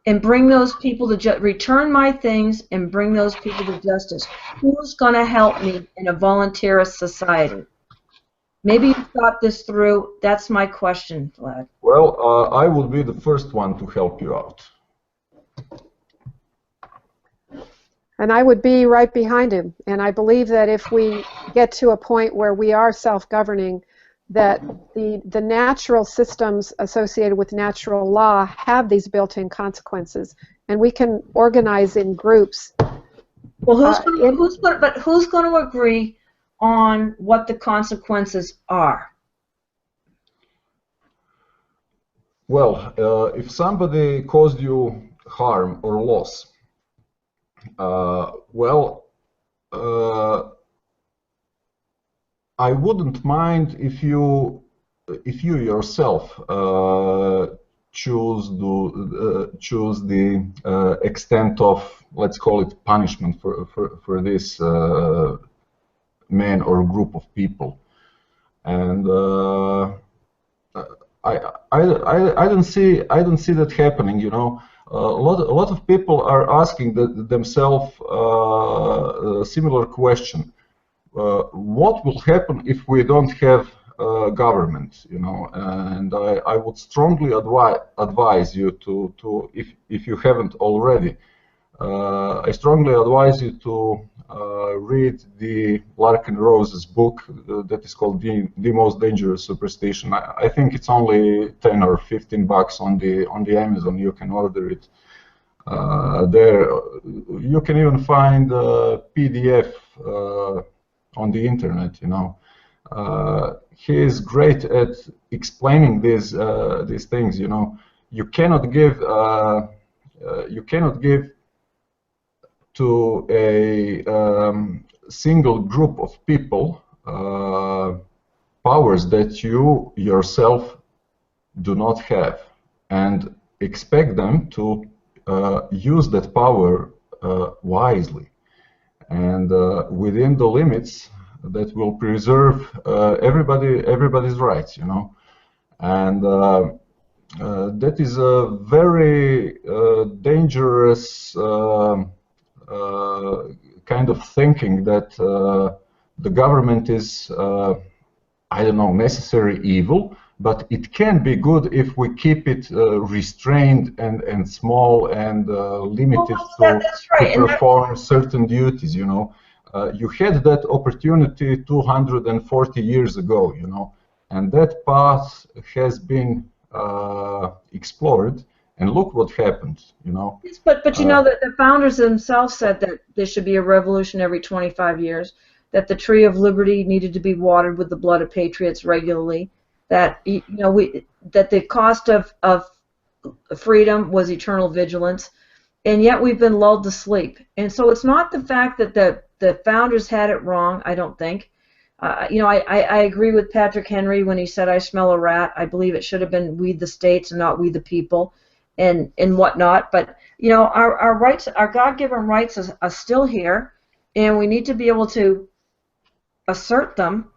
and bring those people to return my things and bring those people to justice? Who's going to help me in a volunteerist society? Maybe you've thought this through. That's my question, Vlad. Well, I would be the first one to help you out. And I would be right behind him. And I believe that if we get to a point where we are self-governing, that the natural systems associated with natural law have these built-in consequences, and we can organize in groups. Well, who's going to agree on what the consequences are? Well, if somebody caused you harm or loss, I wouldn't mind if you yourself choose the extent of, let's call it, punishment for this man or group of people, and I don't see that happening. You know. A lot of people are asking themselves a similar question: what will happen if we don't have government? You know, and I would strongly advise you to if you haven't already, I strongly advise you to read the Larkin Rose's book that is called The Most Dangerous Superstition. I think it's only 10 or 15 bucks on the Amazon. You can order it there. You can even find a PDF on the internet. You know, he is great at explaining these things. You know, you cannot give to a single group of people powers that you yourself do not have, and expect them to use that power wisely and within the limits that will preserve everybody's rights, you know. And that is a very dangerous kind of thinking that the government is, I don't know, necessary evil, but it can be good if we keep it restrained and small and limited to perform certain duties, you know. You had that opportunity 240 years ago, you know, and that path has been explored. And look what happened, you know. Yes, but you know that the founders themselves said that there should be a revolution every 25 years, that the tree of liberty needed to be watered with the blood of patriots regularly, that that the cost of freedom was eternal vigilance, and yet we've been lulled to sleep. And so it's not the fact that the founders had it wrong, I don't think. You know, I agree with Patrick Henry when he said, "I smell a rat." I believe it should have been "we the states" and not "we the people." and whatnot. But you know, our rights, our God-given rights, are still here, and we need to be able to assert them.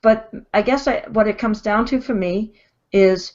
But I guess what it comes down to for me is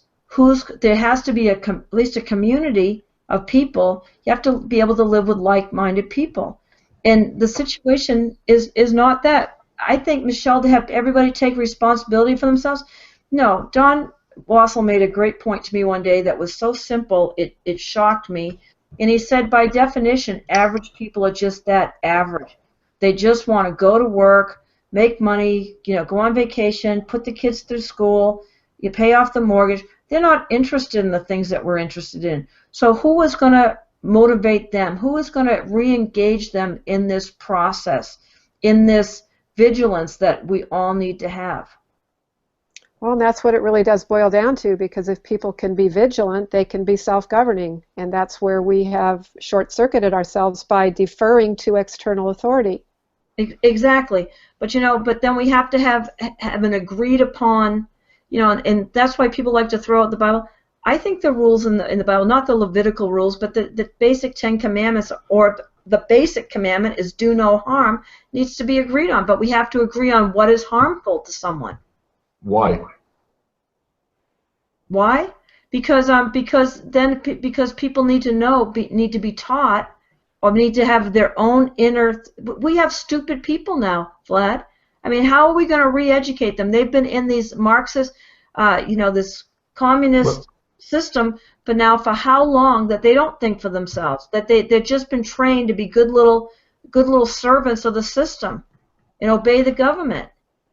there has to be at least a community of people. You have to be able to live with like-minded people, and the situation is not that. I think, Michelle, to have everybody take responsibility for themselves. No, Don Wassel made a great point to me one day that was so simple it shocked me, and he said, by definition, average people are just that, average. They just want to go to work, make money, you know, go on vacation, put the kids through school, you pay off the mortgage. They're not interested in the things that we're interested in. So who is going to motivate them? Who is going to re-engage them in this process, in this vigilance that we all need to have? Well, and that's what it really does boil down to, because if people can be vigilant, they can be self-governing, and that's where we have short-circuited ourselves by deferring to external authority. Exactly. But, you know, but then we have to have an agreed upon, you know, and that's why people like to throw out the Bible. I think the rules in the Bible, not the Levitical rules, but the basic 10 Commandments, or the basic commandment is do no harm, needs to be agreed on. But we have to agree on what is harmful to someone. Why? Why? Because people need to know, need to be taught, or need to have their own inner. We have stupid people now, Vlad. I mean, how are we going to re-educate them? They've been in these Marxist, you know, this communist system, but now for how long that they don't think for themselves? That they've just been trained to be good little servants of the system and obey the government.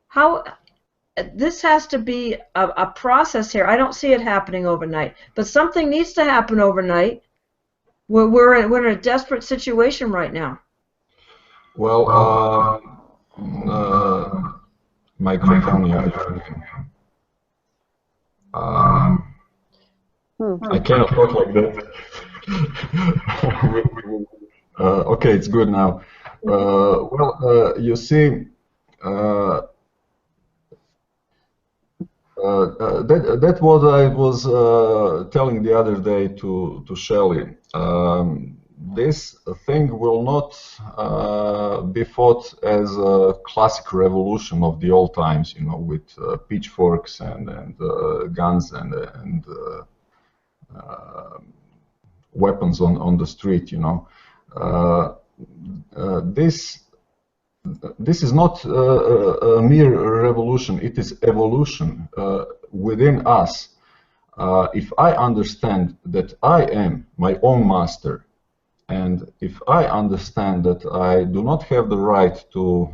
How? This has to be a process here. I don't see it happening overnight, but something needs to happen overnight. We're in a desperate situation right now. Well, microphone, yeah. I cannot talk like that. Okay, it's good now. Well, you see, that's what I was telling the other day to Shelley. This thing will not be fought as a classic revolution of the old times, you know, with pitchforks and guns and weapons on the street, you know. This is not a mere revolution, it is evolution within us. If I understand that I am my own master, and if I understand that I do not have the right to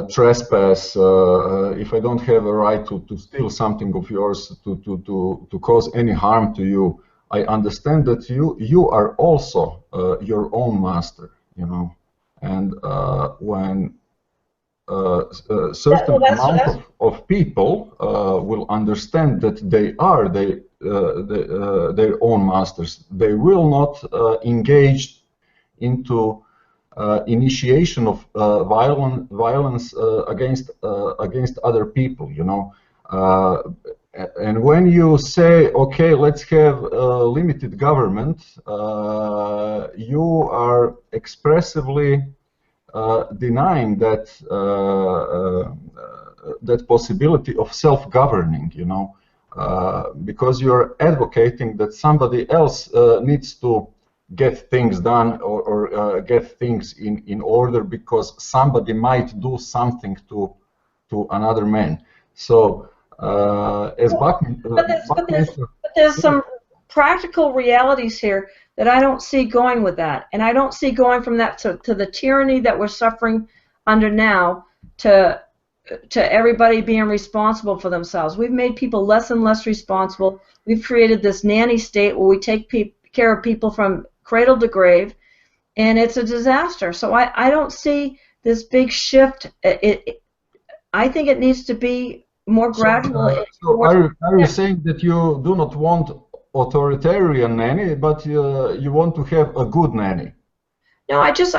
trespass, if I don't have a right to steal something of yours, to cause any harm to you, I understand that you are also your own master, you know, and when a certain amount of people will understand that they are their own masters, they will not engage into initiation of violence against other people, you know. And when you say, okay, let's have a limited government, you are expressively denying that that possibility of self-governing, you know, because you're advocating that somebody else needs to get things done or get things in order because somebody might do something to another man. So but there's some practical realities here that I don't see going with that, and I don't see going from that to the tyranny that we're suffering under now to everybody being responsible for themselves. We've made people less and less responsible. We've created this nanny state where we take care of people from cradle to grave, and it's a disaster. So I don't see this big shift. I think it needs to be more gradual. So are you saying that you do not want authoritarian nanny, but you want to have a good nanny? No, I just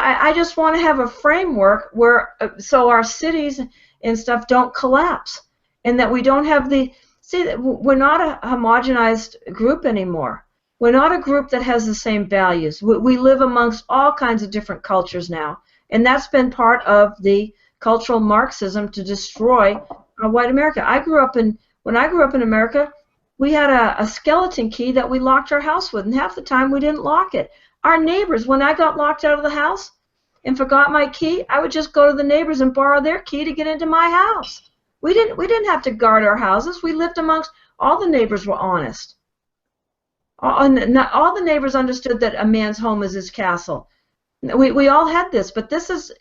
want to have a framework where so our cities and stuff don't collapse. and that we don't have the, see, we're not a homogenized group anymore. We're not a group that has the same values. We live amongst all kinds of different cultures now, and that's been part of the cultural Marxism to destroy white America. When I grew up in America, we had a skeleton key that we locked our house with, and half the time we didn't lock it. Our neighbors, when I got locked out of the house and forgot my key, I would just go to the neighbors and borrow their key to get into my house. We didn't have to guard our houses. We lived amongst, all the neighbors were honest. All the neighbors understood that a man's home is his castle. We all had this, but this is,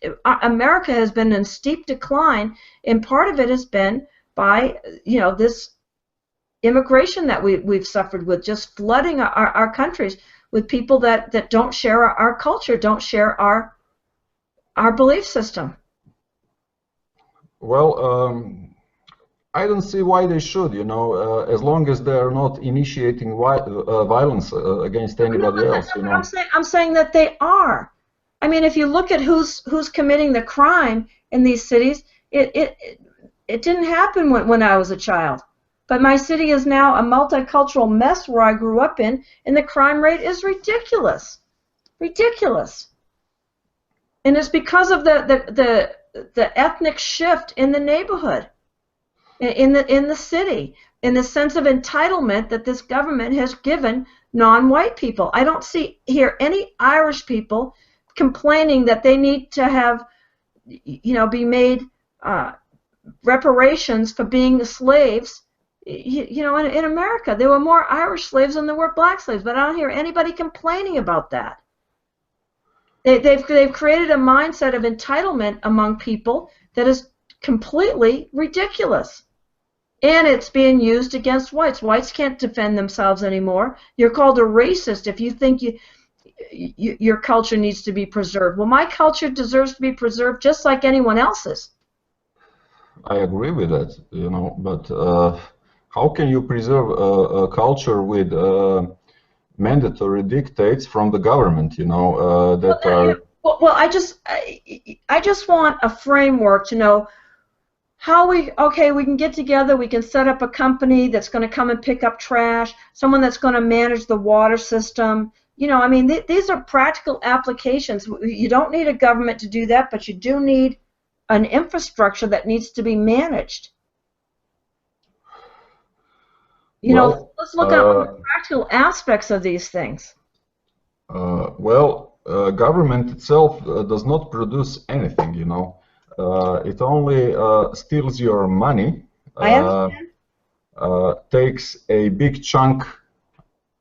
America has been in steep decline, and part of it has been by, you know, this immigration that we've suffered with, just flooding our countries with people that don't share our culture, don't share our belief system. Well, I don't see why they should, you know, as long as they are not initiating violence against anybody else, you know. I'm saying that they are. I mean, if you look at who's committing the crime in these cities, it didn't happen when I was a child. But my city is now a multicultural mess where I grew up in, and the crime rate is ridiculous. Ridiculous. And it's because of the ethnic shift in the neighborhood, in the city, in the sense of entitlement that this government has given non-white people. I don't hear any Irish people complaining that they need to have, you know, be made reparations for being slaves. You know, in America, there were more Irish slaves than there were black slaves, but I don't hear anybody complaining about that. They've created a mindset of entitlement among people that is completely ridiculous. And it's being used against whites. Whites can't defend themselves anymore. You're called a racist if you think your culture needs to be preserved. Well, my culture deserves to be preserved just like anyone else's. I agree with that, you know, but how can you preserve a culture with mandatory dictates from the government, you know, that are... Well, I just want a framework to know how we can get together, we can set up a company that's going to come and pick up trash, someone that's going to manage the water system. You know, I mean, these are practical applications. You don't need a government to do that, but you do need an infrastructure that needs to be managed. You know, let's look at the practical aspects of these things. Government itself does not produce anything, you know. It only steals your money, takes a big chunk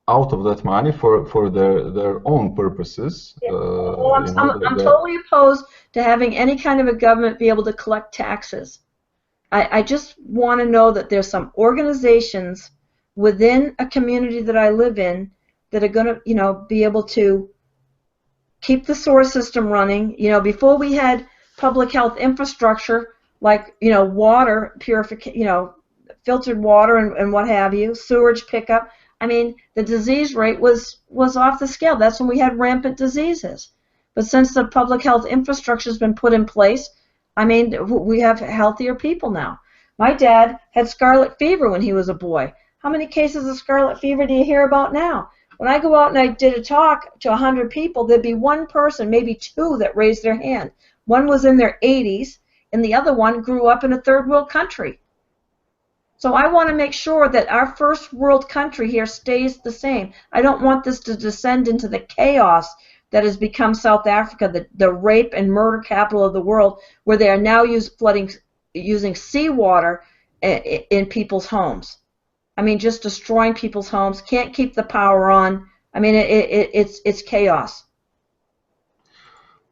out of that money for their own purposes. Yeah. Well, I'm totally opposed to having any kind of a government be able to collect taxes. I just want to know that there's some organizations within a community that I live in that are going to, you know, be able to keep the sewer system running. You know, before we had public health infrastructure like, you know, water purification, you know, filtered water and what have you, sewage pickup. I mean, the disease rate was off the scale. That's when we had rampant diseases. But since the public health infrastructure has been put in place, I mean, we have healthier people now. My dad had scarlet fever when he was a boy. How many cases of scarlet fever do you hear about now? When I go out and I did a talk to 100 people, there'd be one person, maybe two, that raised their hand. One was in their 80s, and the other one grew up in a third world country. So I want to make sure that our first world country here stays the same. I don't want this to descend into the chaos that has become South Africa, the rape and murder capital of the world, where they are now using seawater in people's homes. I mean, just destroying people's homes, can't keep the power on. I mean, it's chaos.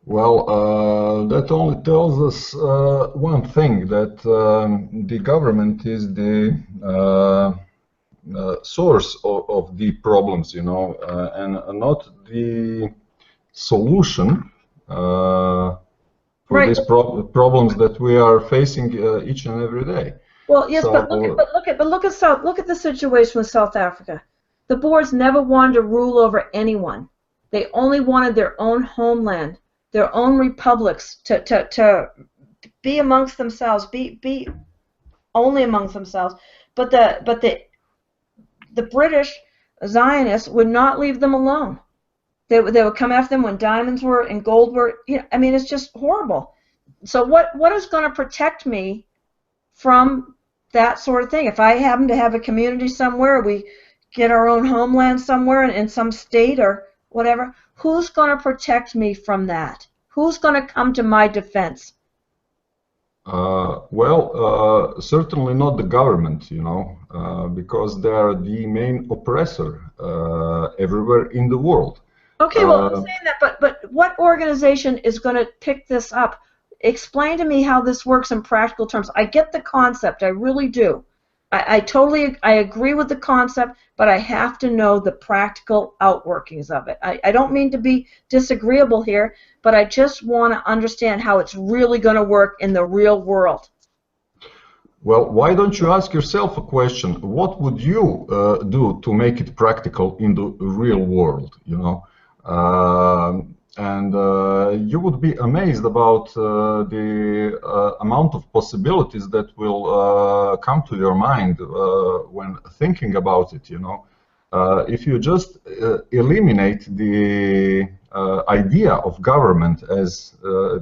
Well, that only tells us one thing, that the government is the source of the problems, you know, and not the solution for these problems that we are facing each and every day. Well, yes, so, but look at the situation with South Africa. The boards never wanted to rule over anyone. They only wanted their own homeland, their own republics to be amongst themselves, be only amongst themselves, but the British Zionists would not leave them alone. They would come after them when diamonds were and gold were. I mean, it's just horrible. So what is going to protect me from that sort of thing? If I happen to have a community somewhere, we get our own homeland somewhere in some state or whatever, who's going to protect me from that? Who's going to come to my defense? Certainly not the government, because they are the main oppressor everywhere in the world. Okay, well, I'm saying that, but what organization is going to pick this up? Explain to me how this works in practical terms. I get the concept, I really do. I totally agree with the concept, but I have to know the practical outworkings of it. I don't mean to be disagreeable here, but I just want to understand how it's really going to work in the real world. Well, why don't you ask yourself a question? What would you do to make it practical in the real world, And you would be amazed about the amount of possibilities that will come to your mind when thinking about it, If you just eliminate the idea of government as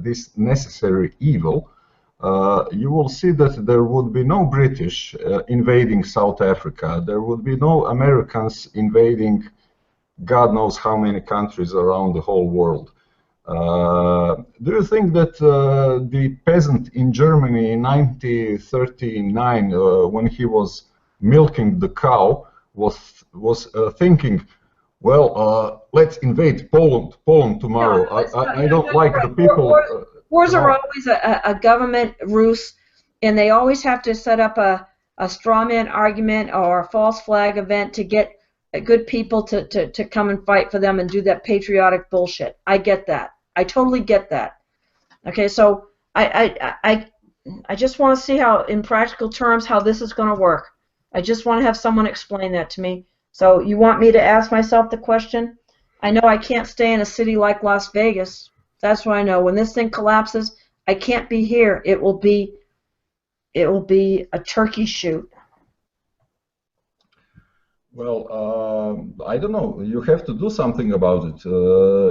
this necessary evil, you will see that there would be no British invading South Africa. There would be no Americans invading God knows how many countries around the whole world. Do you think that the peasant in Germany in 1939, when he was milking the cow, was thinking, well, let's invade Poland tomorrow. I don't like the people. Wars are always a government ruse, and they always have to set up a straw man argument or a false flag event to get good people to come and fight for them and do that patriotic bullshit. I get that. I totally get that. Okay, so I just want to see how, in practical terms, how this is going to work. I just want to have someone explain that to me. So you want me to ask myself the question? I know I can't stay in a city like Las Vegas. That's what I know. When this thing collapses, I can't be here. It will be a turkey shoot. Well, I don't know. You have to do something about it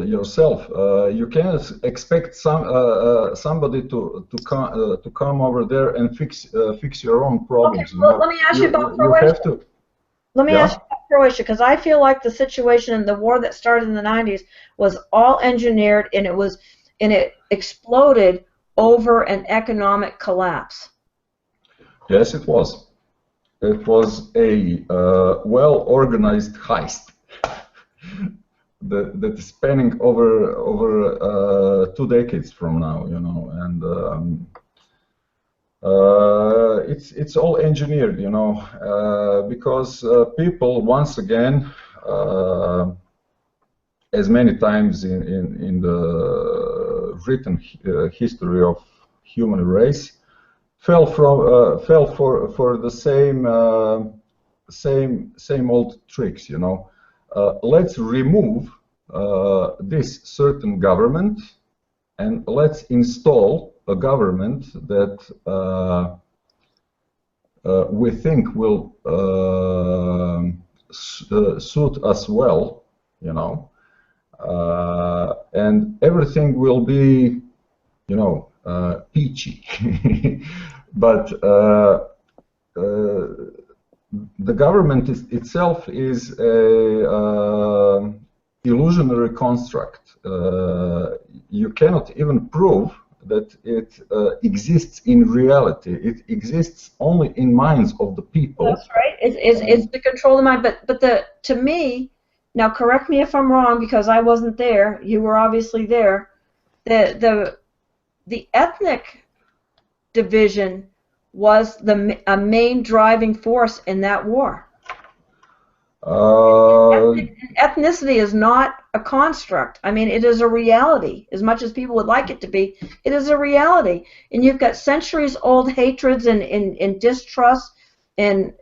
yourself. You can't expect somebody to come over there and fix your own problems. Okay, well, let me ask you about Croatia. Let me ask you about Croatia, because I feel like the situation in the war that started in the 90s was all engineered, and it exploded over an economic collapse. Yes, it was. It was a well-organized heist that is spanning over 2 decades from now, and it's all engineered, because people, once again, as many times in the written history of human race, fell for the same old tricks, Let's remove this certain government and let's install a government that we think will suit us well, and everything will be, peachy. But the government itself is a illusionary construct. You cannot even prove that it exists in reality. It exists only in minds of the people. That's right. It's to control the mind. But to me, now correct me if I'm wrong, because I wasn't there. You were obviously there. The ethnic division was a main driving force in that war. Ethnicity is not a construct. I mean, it is a reality. As much as people would like it to be, it is a reality. And you've got centuries-old hatreds and distrust and,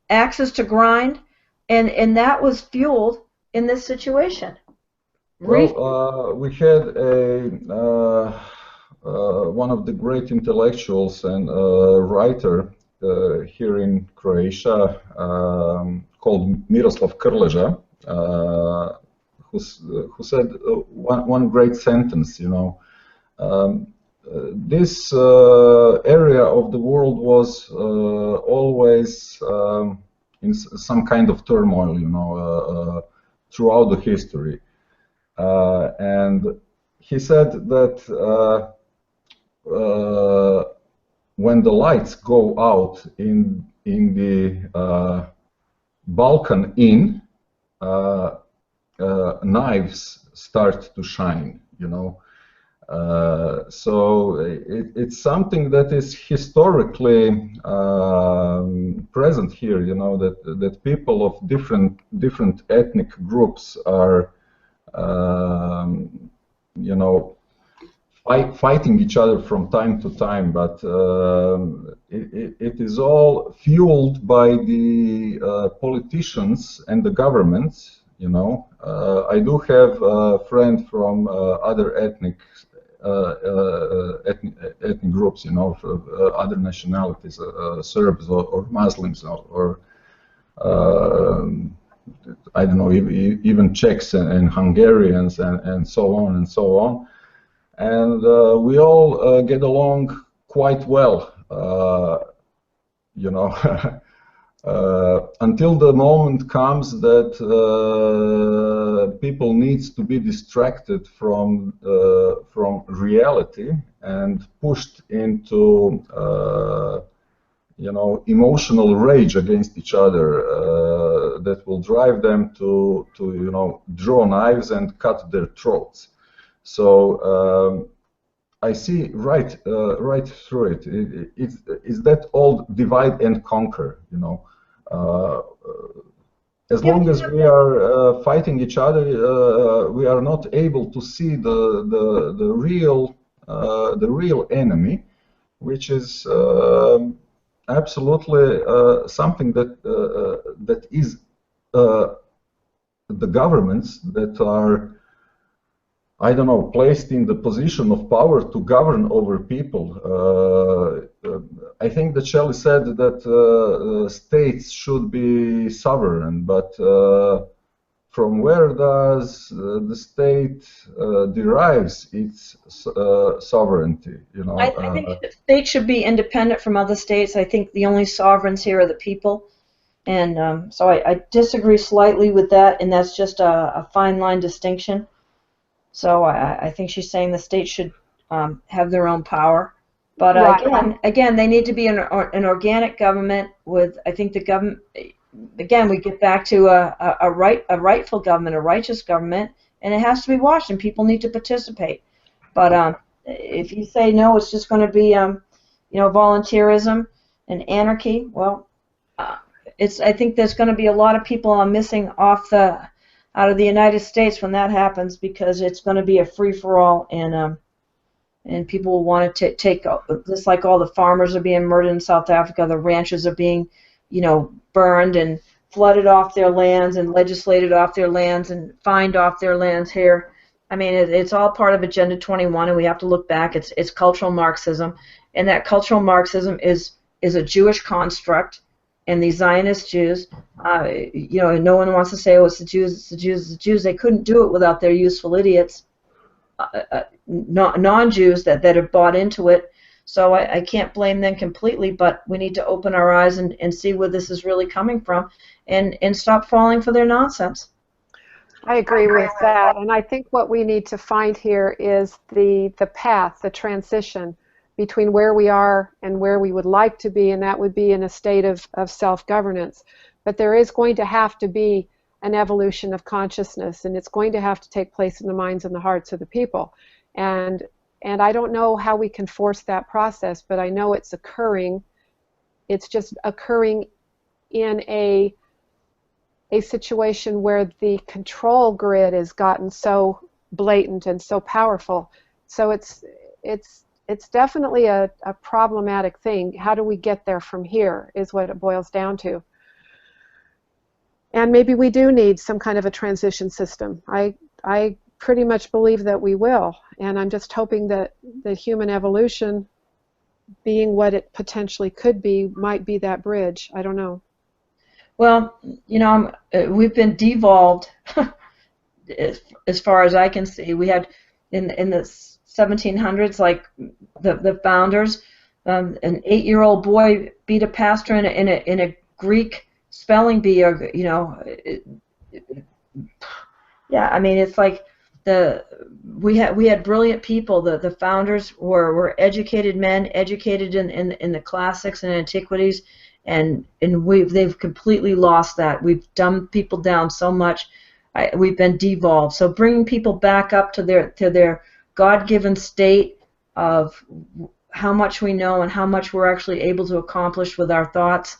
axes to grind, and that was fueled in this situation. Well, we had a one of the great intellectuals and writer here in Croatia, called Miroslav Krleža, who said one great sentence, you know. This area of the world was always in some kind of turmoil, you know, throughout the history. And he said that when the lights go out in the Balkan Inn, knives start to shine, you know. So it's something that is historically present here, you know, that people of different ethnic groups are, you know, fighting each other from time to time, but it is all fueled by the politicians and the governments, you know. I do have a friend from other ethnic groups, you know, other nationalities, Serbs or Muslims or I don't know, even Czechs and Hungarians and so on and so on. And we all get along quite well, you know, until the moment comes that people needs to be distracted from reality and pushed into you know, emotional rage against each other that will drive them to you know, draw knives and cut their throats. So I see right through it. It's that old divide and conquer, you know. As long as we are fighting each other, we are not able to see the real enemy, which is absolutely something that is the governments that are, I don't know, placed in the position of power to govern over people. I think that Shelley said that states should be sovereign, but from where does the state derives its sovereignty? You know, I think states should be independent from other states. I think the only sovereigns here are the people, and so I disagree slightly with that, and that's just a fine line distinction. So I think she's saying the states should have their own power, but again, they need to be an organic government with. I think the government. Again, we get back to a rightful government, a righteous government, and it has to be watched, and people need to participate. But if you say no, it's just going to be you know, volunteerism and anarchy. Well, I think there's going to be a lot of people missing out of the United States when that happens, because it's going to be a free-for-all, and people will want to take, just like all the farmers are being murdered in South Africa, the ranches are being, you know, burned and flooded off their lands and legislated off their lands and fined off their lands here. I mean, it's all part of Agenda 21, and we have to look back. It's cultural Marxism, and that cultural Marxism is a Jewish construct. And these Zionist Jews, you know, no one wants to say, oh, it's the Jews, it's the Jews, it's the Jews. They couldn't do it without their useful idiots, non-Jews that have bought into it. So I can't blame them completely, but we need to open our eyes and see where this is really coming from, and stop falling for their nonsense. I agree with that, and I think what we need to find here is the path, the transition between where we are and where we would like to be, and that would be in a state of self-governance. But there is going to have to be an evolution of consciousness, and it's going to have to take place in the minds and the hearts of the people. And I don't know how we can force that process, but I know it's occurring. It's just occurring in a situation where the control grid has gotten so blatant and so powerful. So it's definitely a problematic thing. How do we get there from here is what it boils down to. And maybe we do need some kind of a transition system. I pretty much believe that we will, and I'm just hoping that human evolution, being what it potentially could be, might be that bridge. I don't know. Well, you know, we've been devolved as far as I can see. We had in the 1700s, like the founders, an 8-year-old boy beat a pastor in a Greek spelling bee, or you know, yeah. I mean, it's like we had brilliant people. The founders were educated men, educated in the classics and antiquities, and they've completely lost that. We've dumbed people down so much. We've been devolved. So bringing people back up to their God-given state of how much we know and how much we're actually able to accomplish with our thoughts,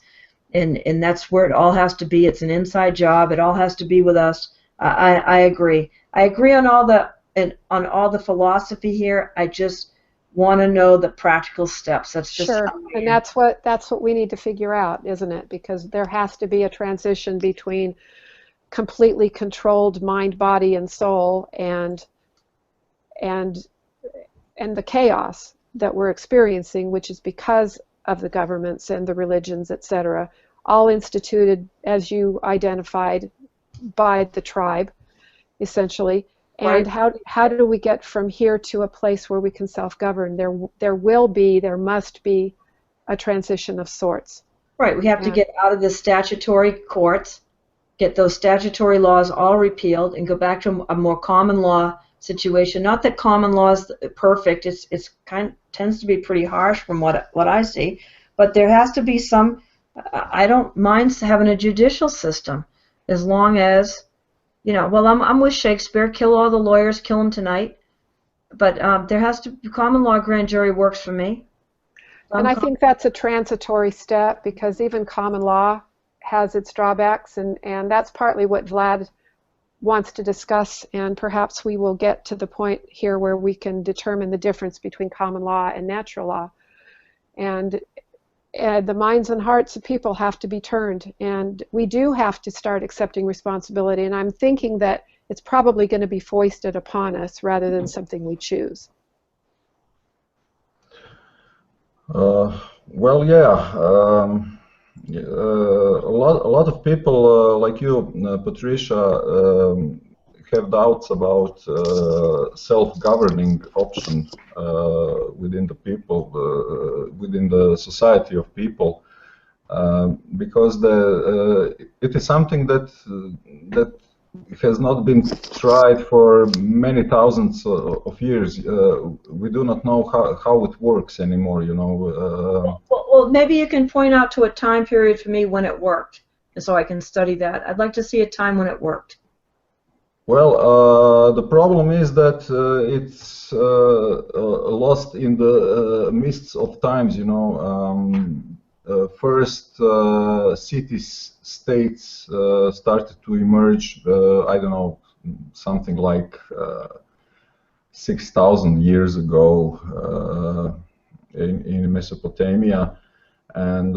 and that's where it all has to be. It's an inside job. It all has to be with us. I agree. I agree on all the philosophy here. I just want to know the practical steps. That's just sure, and that's what we need to figure out, isn't it? Because there has to be a transition between completely controlled mind, body, and soul, and the chaos that we're experiencing, which is because of the governments and the religions, etc., all instituted, as you identified, by the tribe, essentially. And right. How do we get from here to a place where we can self-govern? There must be a transition of sorts. Right. We have to get out of the statutory courts, get those statutory laws all repealed, and go back to a more common law situation. Not that common law is perfect. It's tends to be pretty harsh from what I see, but there has to be some. I don't mind having a judicial system, as long as, you know. Well, I'm with Shakespeare. Kill all the lawyers, kill them tonight. But there has to be common law. Grand jury works for me. And I think that's a transitory step, because even common law has its drawbacks, and that's partly what Vlad wants to discuss, and perhaps we will get to the point here where we can determine the difference between common law and natural law. And the minds and hearts of people have to be turned, and we do have to start accepting responsibility, and I'm thinking that it's probably going to be foisted upon us rather than something we choose. Well, yeah. A lot of people like you, Patricia, have doubts about self-governing option within the people, within the society of people, because it is something that has not been tried for many thousands of years. We do not know how it works anymore, you know. Well, maybe you can point out to a time period for me when it worked, so I can study that. I'd like to see a time when it worked. Well, the problem is that it's lost in the mists of times, you know. First, city-states started to emerge, I don't know, something like 6,000 years ago in Mesopotamia. And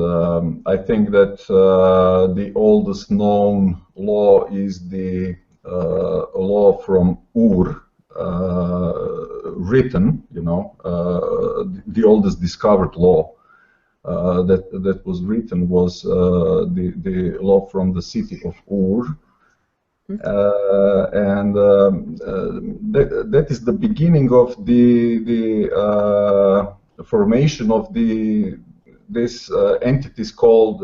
I think that the oldest known law is the law from Ur, written, you know, the oldest discovered law. That was written was the law from the city of Ur, and that is the beginning of the formation of this entities called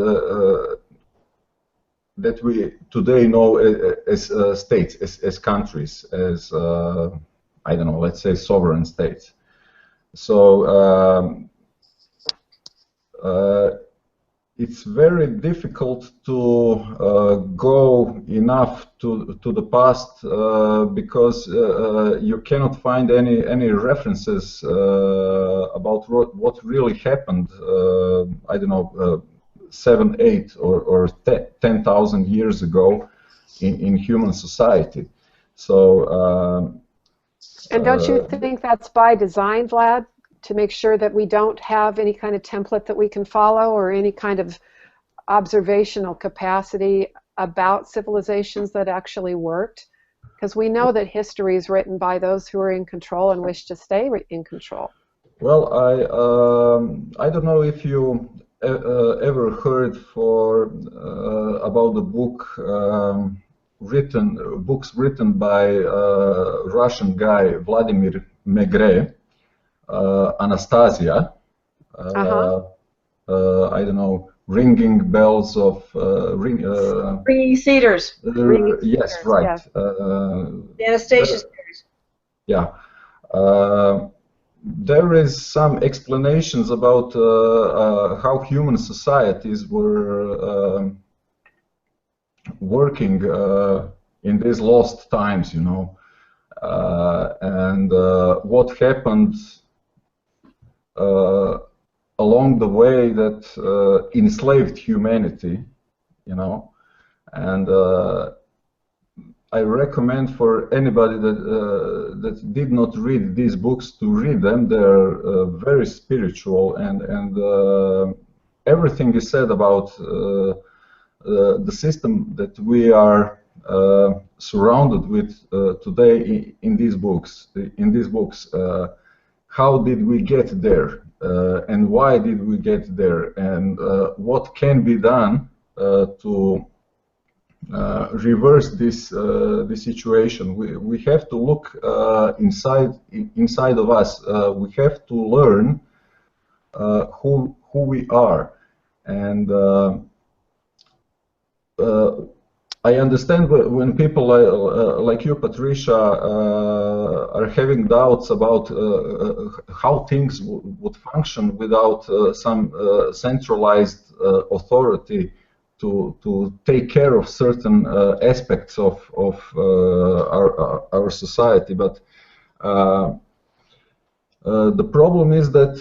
that we today know as states, as countries, as I don't know, let's say sovereign states. So. It's very difficult to go enough to the past because you cannot find any references about what really happened. I don't know, 7, 8, or 10,000 years ago in human society. So. And don't you think that's by design, Vlad? To make sure that we don't have any kind of template that we can follow, or any kind of observational capacity about civilizations that actually worked? Because we know that history is written by those who are in control and wish to stay in control. Well, I don't know if you ever heard about the books written by Russian guy Vladimir Megre, Anastasia. I don't know, ringing bells of ringing cedars. Yes, right. Yes. The Anastasia series. Yeah. There is some explanations about how human societies were working in these lost times, you know, and what happened along the way that enslaved humanity, you know, and I recommend for anybody that did not read these books to read them. They're very spiritual, and everything is said about the system that we are surrounded with today in these books. How did we get there, and why did we get there, and what can be done to reverse this situation. We have to look inside of us. We have to learn who we are, and I understand when people like you, Patricia, are having doubts about how things would function without some centralized authority to take care of certain aspects of our society. But the problem is that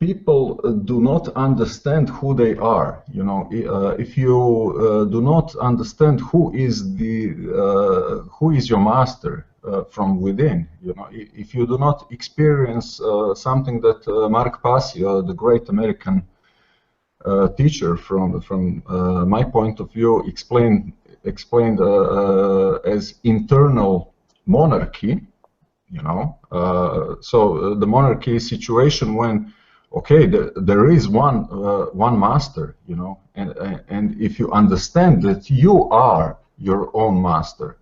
people do not understand who they are. You know, if you do not understand who is your master from within, you know, if you do not experience something that Mark Passio, the great American teacher, from my point of view, explained as internal monarchy, you know, so the monarchy situation when, okay, there is one master, you know, and if you understand that you are your own master,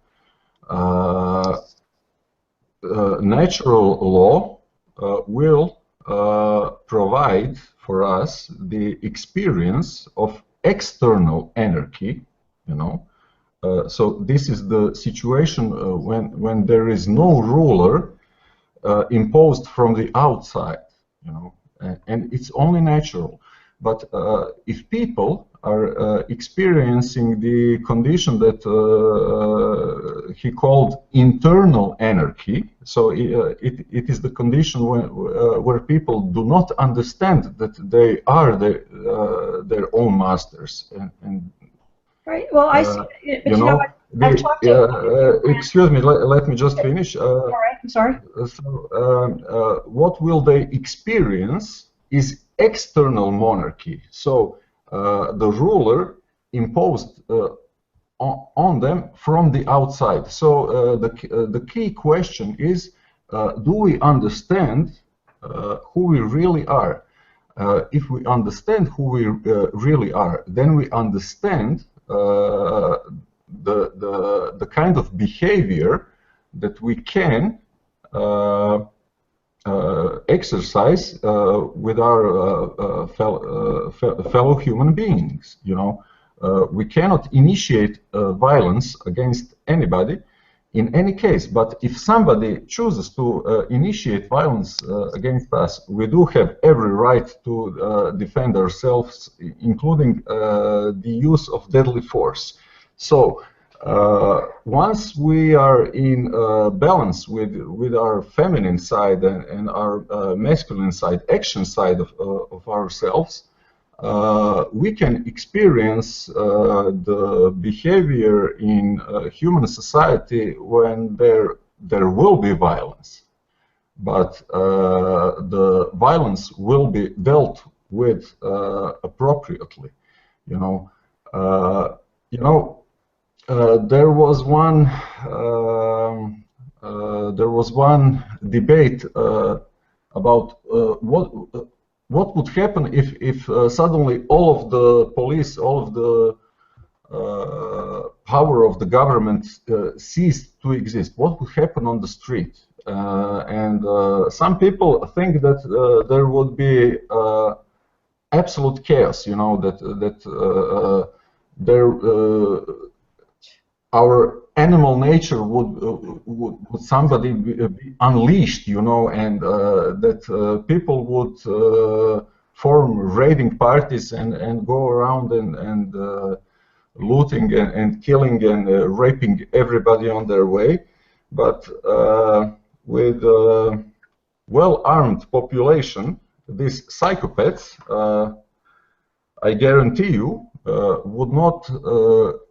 natural law will provide for us the experience of external anarchy, you know. So this is the situation when there is no ruler imposed from the outside, you know. And it's only natural. But if people are experiencing the condition that he called internal anarchy, so it is the condition where people do not understand that they are their own masters. And right. Well, I see. But you know, I've talked to excuse me. Let me just finish. All right. I'm sorry. So, what will they experience is external monarchy. So, the ruler imposed on them from the outside. So, the key question is, do we understand who we really are? If we understand who we really are, then we understand the kind of behavior that we can exercise with our fellow human beings. You know, we cannot initiate violence against anybody in any case, but if somebody chooses to initiate violence against us, we do have every right to defend ourselves, including the use of deadly force. So once we are in balance with our feminine side and our masculine side, action side of ourselves, we can experience the behavior in human society when there will be violence, but the violence will be dealt with appropriately. You know, there was one debate about what would happen if suddenly all of the police, all of the power of the government ceased to exist. What would happen on the street? And some people think that there would be absolute chaos. You know, our animal nature would somebody be unleashed, you know, and that people would form raiding parties and go around and looting and killing and raping everybody on their way. But with a well-armed population, these psychopaths, I guarantee you, would not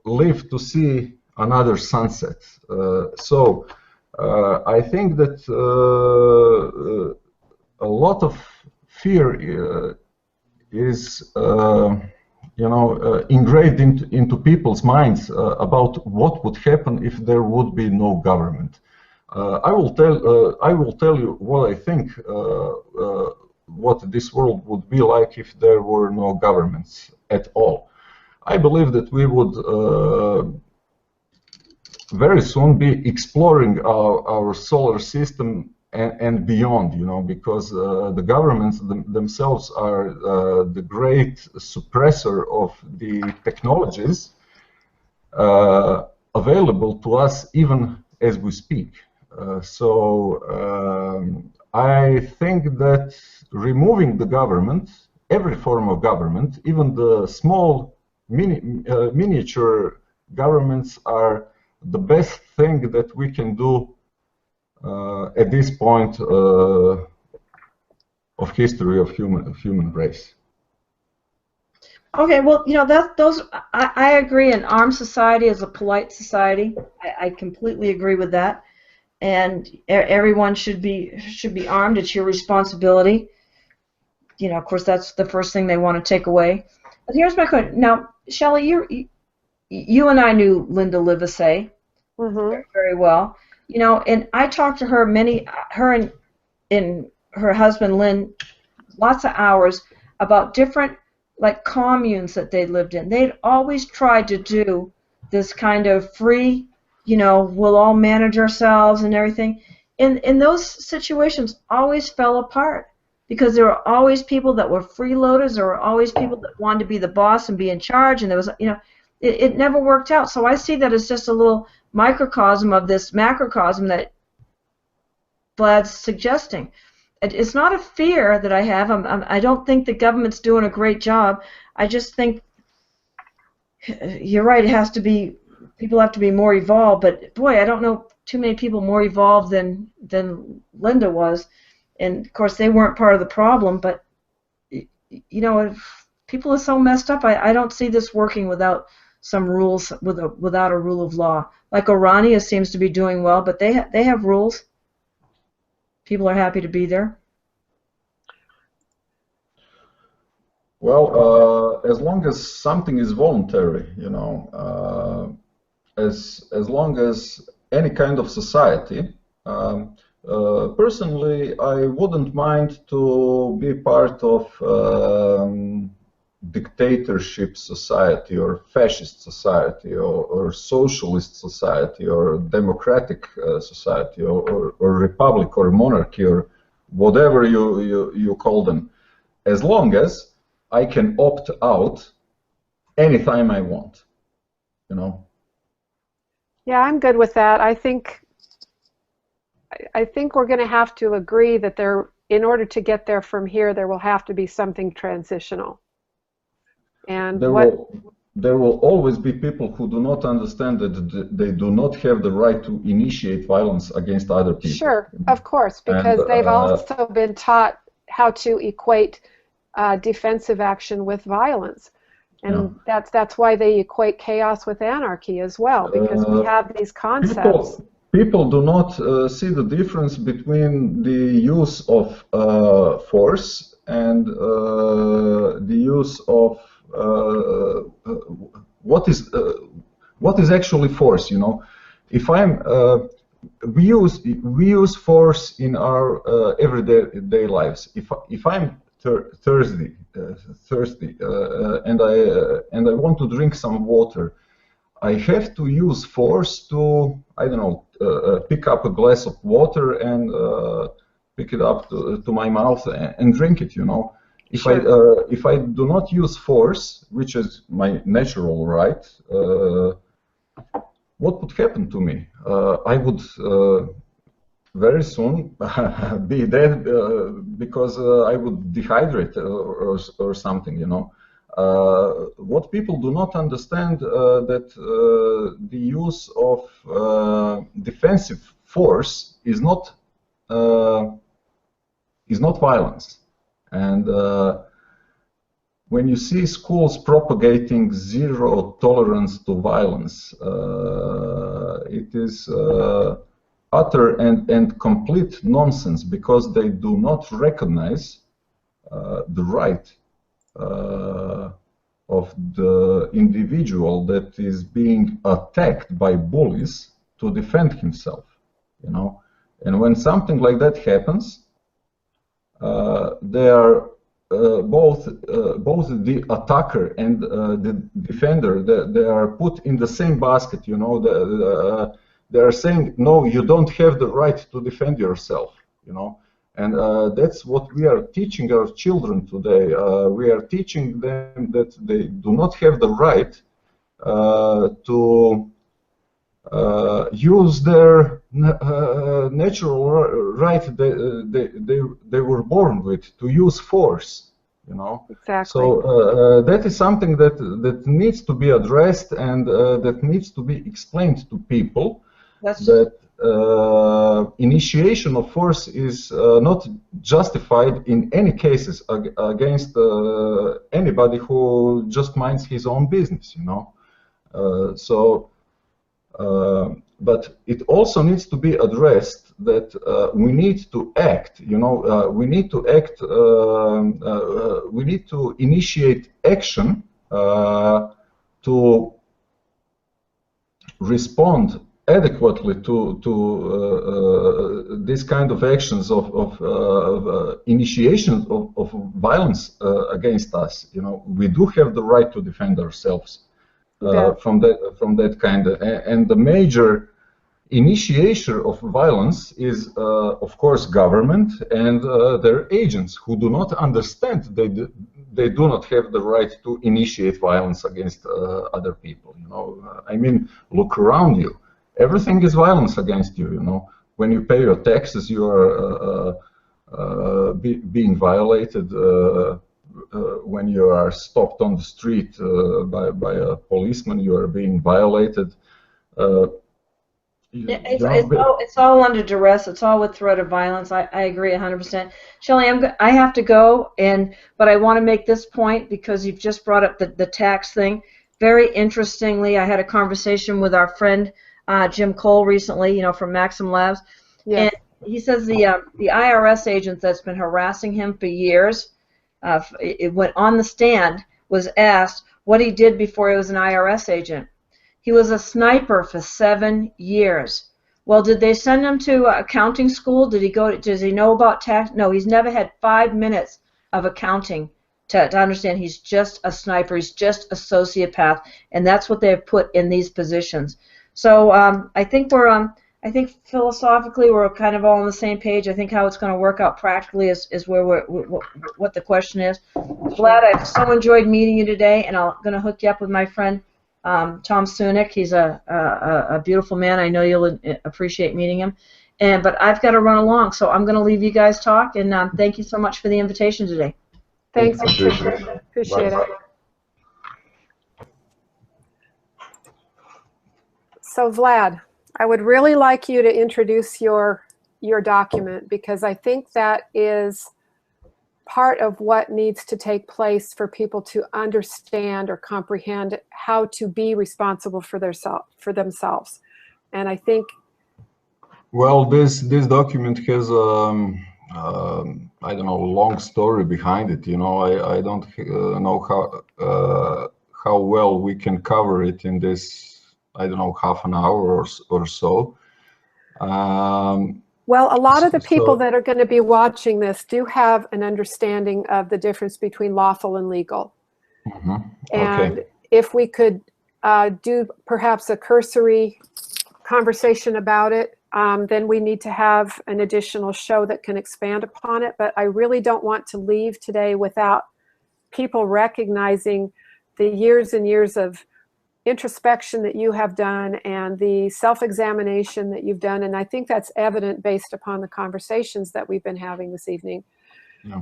live to see another sunset. So I think that a lot of fear is engraved into people's minds about what would happen if there would be no government. I will tell you what I think. What this world would be like if there were no governments at all. I believe that we would very soon be exploring our solar system and beyond, you know, because the governments themselves are the great suppressor of the technologies available to us even as we speak. I think that removing the government, every form of government, even the small miniature governments, are the best thing that we can do at this point of history of human race. Okay, well, you know, I agree. An armed society is a polite society. I completely agree with that. And everyone should be armed. It's your responsibility. You know, of course, that's the first thing they want to take away. But here's my question. Now, Shelley, you and I knew Linda Livesey very, very well. You know, and I talked to her her and her husband Lynn, lots of hours about different like communes that they lived in. They'd always tried to do this kind of free, you know, we'll all manage ourselves and everything. And those situations always fell apart because there were always people that were freeloaders. There were always people that wanted to be the boss and be in charge, and there was, you know, it never worked out. So I see that as just a little microcosm of this macrocosm that Vlad's suggesting. It's not a fear that I have. I don't think the government's doing a great job. I just think you're right. It has to be. People have to be more evolved. But boy, I don't know too many people more evolved than Linda was. And of course, they weren't part of the problem. But you know, if people are so messed up, I don't see this working without some rules, without a rule of law. Like Orania seems to be doing well, but they have rules. People are happy to be there. Well, as long as something is voluntary, you know, as long as any kind of society. Personally, I wouldn't mind to be part of dictatorship society or fascist society or socialist society or democratic society or republic or monarchy or whatever you call them, as long as I can opt out anytime I want, you know. Yeah, I'm good with that. I think we're going to have to agree that in order to get there from here, there will have to be something transitional. And there will always be people who do not understand that they do not have the right to initiate violence against other people. Sure, of course, because they've also been taught how to equate defensive action with violence. And that's why they equate chaos with anarchy as well, because we have these concepts. People do not see the difference between the use of force and the use of what what is actually force? You know, if I'm we use force in our everyday lives. If I'm thirsty and I want to drink some water, I have to use force to, I don't know, pick up a glass of water and pick it up to my mouth and drink it. You know, if I do not use force, which is my natural right, what would happen to me? I would very soon be dead because I would dehydrate or something, you know. What people do not understand that the use of defensive force is not violence, and when you see schools propagating zero tolerance to violence, it is utter and complete nonsense, because they do not recognize the right of the individual that is being attacked by bullies to defend himself, you know. And when something like that happens, they are both the attacker and the defender, they are put in the same basket, you know. They are saying, no, you don't have the right to defend yourself, you know. And that's what we are teaching our children today. We are teaching them that they do not have the right to use their natural right they were born with, to use force, you know. Exactly. So that is something that needs to be addressed, and that needs to be explained to people. That initiation of force is not justified in any cases against anybody who just minds his own business, you know. But it also needs to be addressed that we need to act, you know, we need to act, we need to initiate action to respond adequately to this kind of actions of initiation of violence against us. You know, we do have the right to defend ourselves from that kind of, and the major initiator of violence is, of course, government and their agents, who do not understand they do not have the right to initiate violence against other people. You know, I mean, look around you. Everything is violence against you, you know. When you pay your taxes, you are being violated. When you are stopped on the street by a policeman, you are being violated. It's all under duress. It's all with threat of violence. I agree 100%. Shelley, I have to go, but I want to make this point because you've just brought up the tax thing. Very interestingly, I had a conversation with our friend Jim Cole recently, you know, from Maxim Labs, and he says the IRS agent that's been harassing him for years, it went on the stand, was asked what he did before he was an IRS agent. He was a sniper for 7 years. Well, did they send him to accounting school? Did he go? Does he know about tax? No, he's never had 5 minutes of accounting to understand. He's just a sniper. He's just a sociopath, and that's what they've put in these positions. So I think I think philosophically we're kind of all on the same page. I think how it's going to work out practically is where what the question is. Vlad, I've so enjoyed meeting you today, and I'm going to hook you up with my friend Tom Sunik. He's a beautiful man. I know you'll appreciate meeting him. But I've got to run along, so I'm going to leave you guys talk. And thank you so much for the invitation today. Thanks, Patricia. Appreciate it. So Vlad, I would really like you to introduce your document, because I think that is part of what needs to take place for people to understand or comprehend how to be responsible for themselves. And I think, well, this document has I don't know, long story behind it. You know, I don't know how well we can cover it in this I don't know, half an hour or so. Well, a lot of the people so, that are going to be watching this do have an understanding of the difference between lawful and legal. And okay. if we could do perhaps a cursory conversation about it, then we need to have an additional show that can expand upon it. But I really don't want to leave today without people recognizing the years and years of introspection that you have done and the self-examination that you've done. And I think that's evident based upon the conversations that we've been having this evening. Yeah.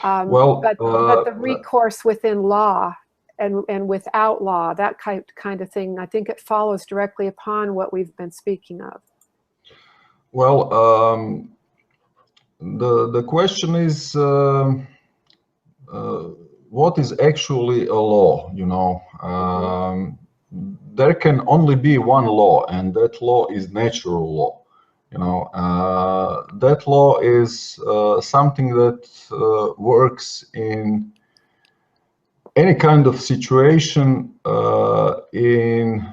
But the recourse within law and without law, that kind of thing, I think it follows directly upon what we've been speaking of. Well, the question is, what is actually a law? You know, there can only be one law, and that law is natural law. You know, that law is something that works in any kind of situation in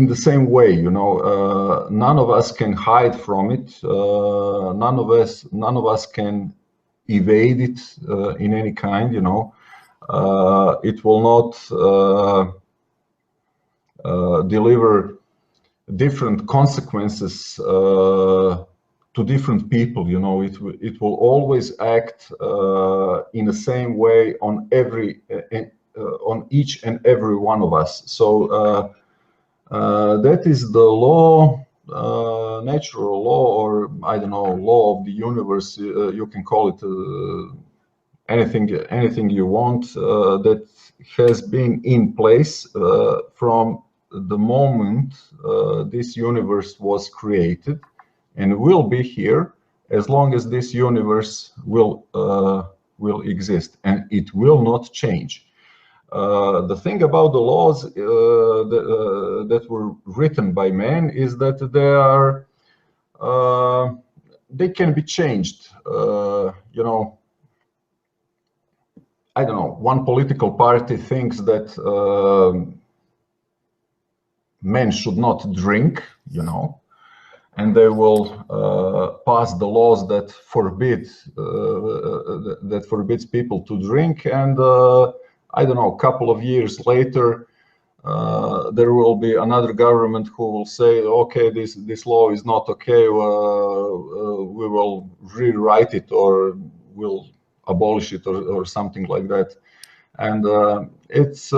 the same way. You know, none of us can hide from it. None of us can evade it in any kind. You know, it will not deliver different consequences to different people. You know, it will always act in the same way on on each and every one of us. So that is the law, natural law, or I don't know, law of the universe. You can call it anything you want, that has been in place from the moment this universe was created, and will be here as long as this universe will exist, and it will not change. The thing about the laws that were written by man is that they can be changed. You know, I don't know, one political party thinks that men should not drink, you know, and they will pass the laws that forbids people to drink, and I don't know, a couple of years later, there will be another government who will say, okay, this law is not okay, we will rewrite it, or we'll abolish it, or something like that. And it's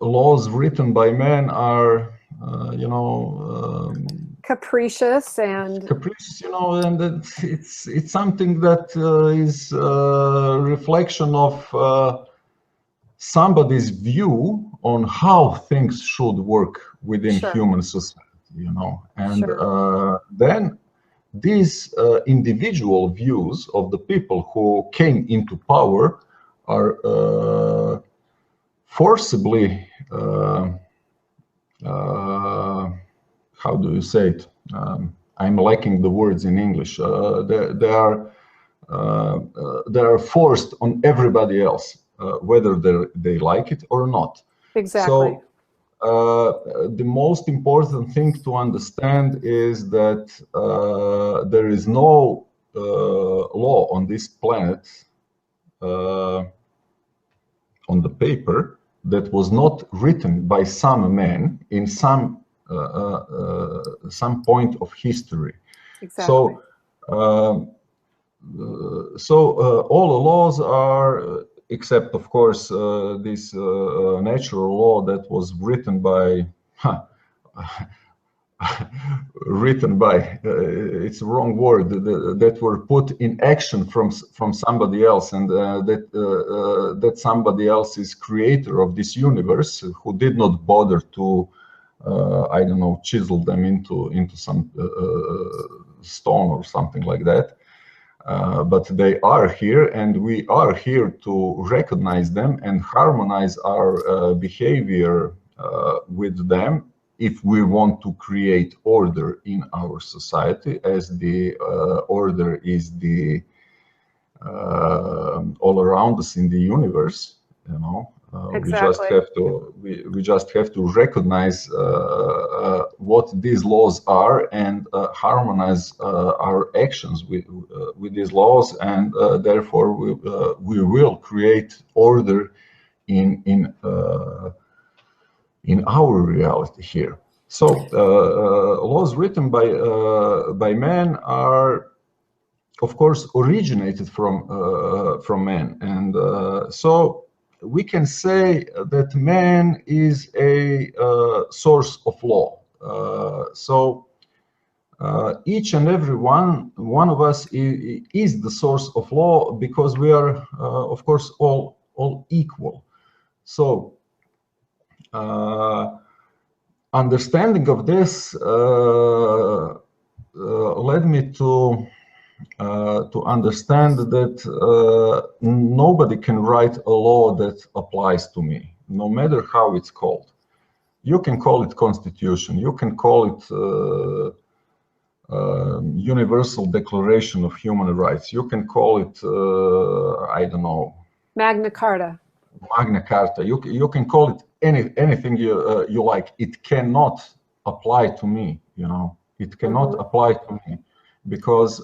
laws written by men are, you know, capricious, and you know, and it's something that is a reflection of somebody's view on how things should work within human society, you know. And then these individual views of the people who came into power are forcibly, how do you say it? I'm lacking the words in English. They are forced on everybody else, whether they like it or not. Exactly. So the most important thing to understand is that there is no law on this planet, on the paper, that was not written by some man in some point of history. Exactly. So all the laws are, except of course this natural law that was written by it's a wrong word, that were put in action from somebody else, and that somebody else is creator of this universe, who did not bother to I don't know, chisel them into some stone or something like that. But they are here, and we are here to recognize them and harmonize our behavior with them, if we want to create order in our society, as the order is the all around us in the universe. You know, Exactly. we just have to recognize what these laws are and harmonize our actions with these laws, and therefore we will create order in our reality here. So laws written by man are, of course, originated from man, and so we can say that man is a source of law. So each and every one of us is the source of law, because we are, of course, all equal. So understanding of this led me to understand that nobody can write a law that applies to me, no matter how it's called. You can call it Constitution, you can call it Universal Declaration of Human Rights, you can call it, I don't know, Magna Carta. Magna Carta. You can call it anything you like. It cannot apply to me. You know, it cannot apply to me, because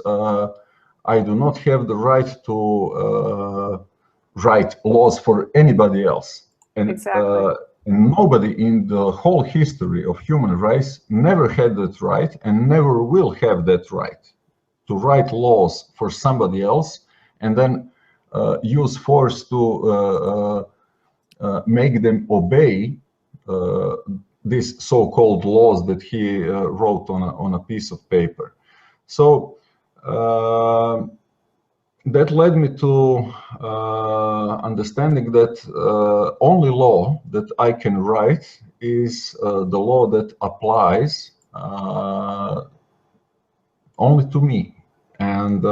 I do not have the right to write laws for anybody else. And Exactly. nobody in the whole history of human race never had that right and never will have that right to write laws for somebody else and then use force to make them obey these so-called laws that he wrote on a piece of paper. So that led me to understanding that only law that I can write is the law that applies only to me. And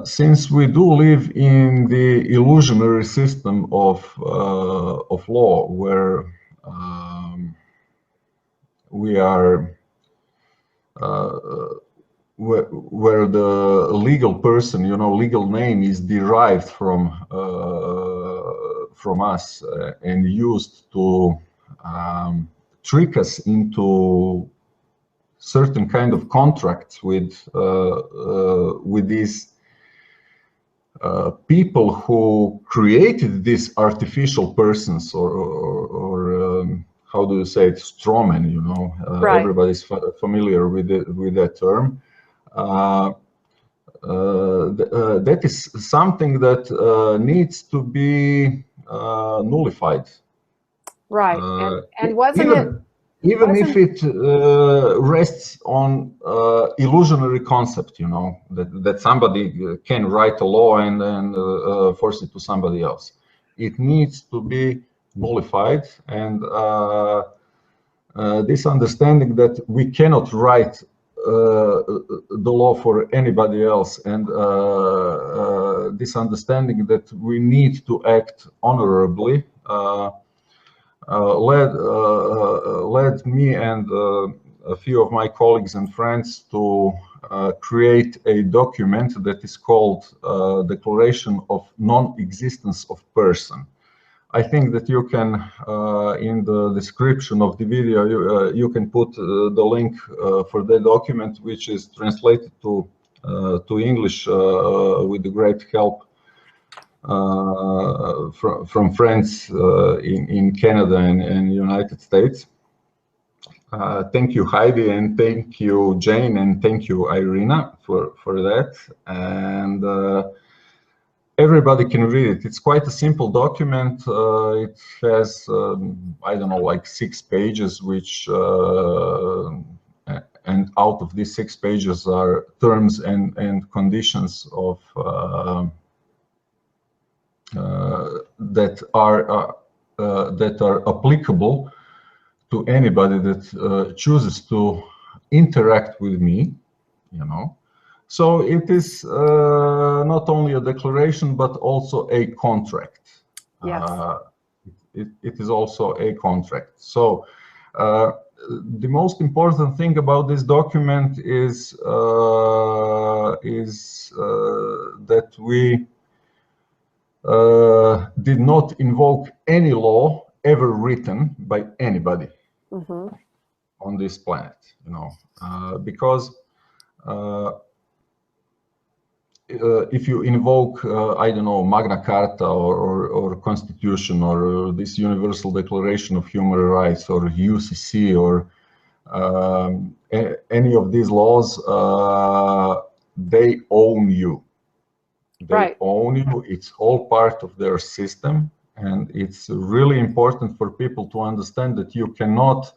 since we do live in the illusionary system of law, where we are, where the legal person, you know, legal name is derived from us and used to trick us into certain kind of contracts with these people who created these artificial persons, or how do you say it, strawmen, you know, Right. everybody's familiar with that term. That is something that needs to be nullified. Right. And wasn't it? Even if it rests on illusionary concept, you know, that somebody can write a law and then force it to somebody else. It needs to be nullified, and this understanding that we cannot write the law for anybody else, and this understanding that we need to act honorably led me and a few of my colleagues and friends to create a document that is called Declaration of Non-Existence of Person. I think that you can, in the description of the video, you can put the link for the document, which is translated to English with the great help from friends in Canada and United States. Thank you, Heidi, and thank you, Jane, and thank you, Irina, for that. And everybody can read it. It's quite a simple document. It has, I don't know, like 6 pages, which, and out of these 6 pages are terms and conditions of that are applicable to anybody that chooses to interact with me, you know. So it is not only a declaration, but also a contract. Yes. It is also a contract. So the most important thing about this document is that we did not invoke any law ever written by anybody on this planet, you know, because if you invoke, I don't know, Magna Carta or Constitution or this Universal Declaration of Human Rights or UCC or any of these laws, they own you. They own you. It's all part of their system, and it's really important for people to understand that you cannot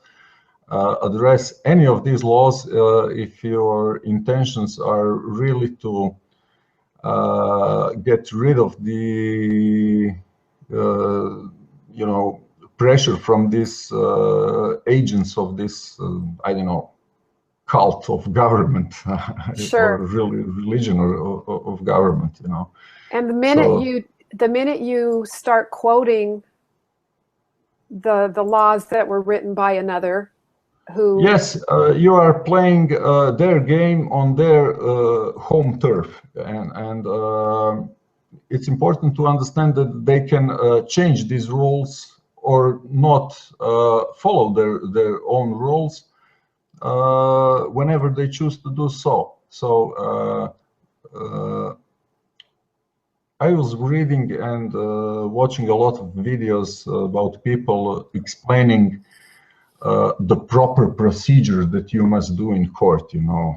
address any of these laws if your intentions are really to get rid of the you know, pressure from these agents of this I don't know, cult of government or really religion or of government, you know. And the minute you start quoting the laws that were written by another who... Yes, you are playing their game on their home turf, and it's important to understand that they can change these rules or not follow their own rules whenever they choose to do so. So I was reading and watching a lot of videos about people explaining the proper procedure that you must do in court, you know,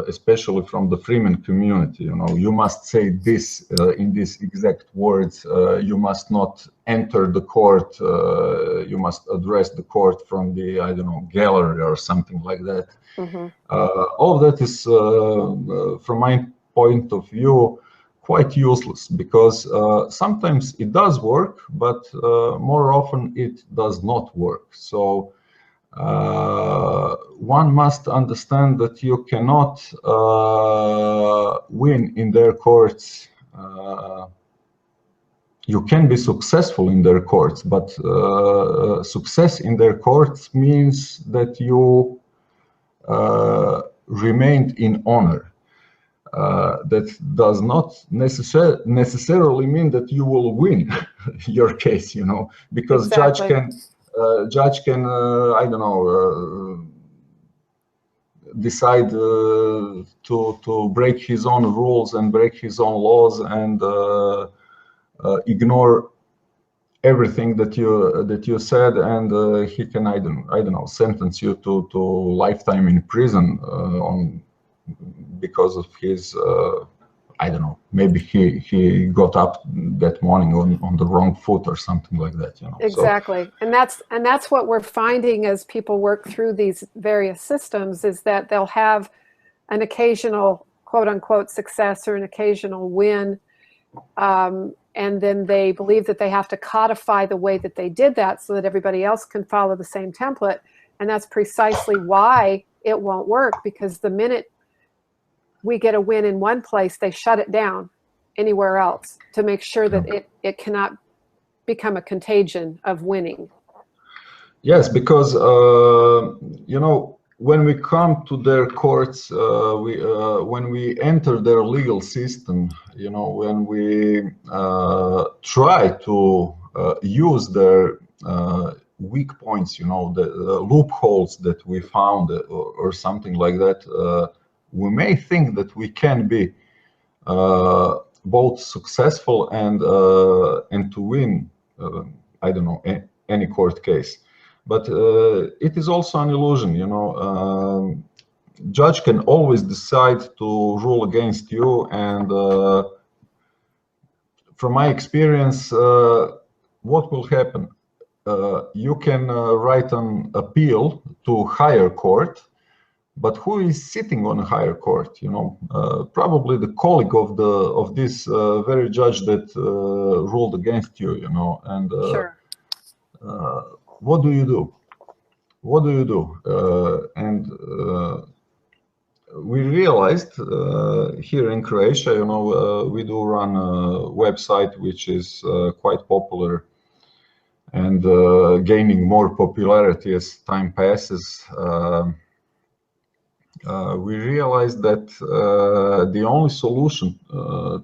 especially from the Freeman community. You know, you must say this in these exact words. You must not enter the court. You must address the court from the, I don't know, gallery or something like that. All of that is, from my point of view, quite useless, because sometimes it does work, but more often it does not work. So one must understand that you cannot win in their courts. You can be successful in their courts, but success in their courts means that you remained in honor. That does not necessarily mean that you will win your case, you know, because judge can I don't know, decide to break his own rules and break his own laws and ignore everything that you said, and he can I don't know, sentence you to lifetime in prison on because of his I don't know, maybe he got up that morning on the wrong foot or something like that, you know. Exactly. So, and that's what we're finding as people work through these various systems, is that they'll have an occasional quote unquote success or an occasional win, and then they believe that they have to codify the way that they did that so that everybody else can follow the same template. And that's precisely why it won't work, because the minute we get a win in one place, they shut it down anywhere else to make sure that it cannot become a contagion of winning. Yes, because you know, when we come to their courts, when we enter their legal system, you know, when we try to use their weak points, you know, the loopholes that we found or something like that, we may think that we can be both successful and to win, I don't know, any court case. But it is also an illusion, you know. Judge can always decide to rule against you, and from my experience, what will happen? You can write an appeal to higher court, but who is sitting on a higher court? You know, probably the colleague of this very judge that ruled against you. You know, and Sure. What do you do? What do you do? And we realized here in Croatia, you know, we do run a website which is quite popular, and gaining more popularity as time passes, we realized that the only solution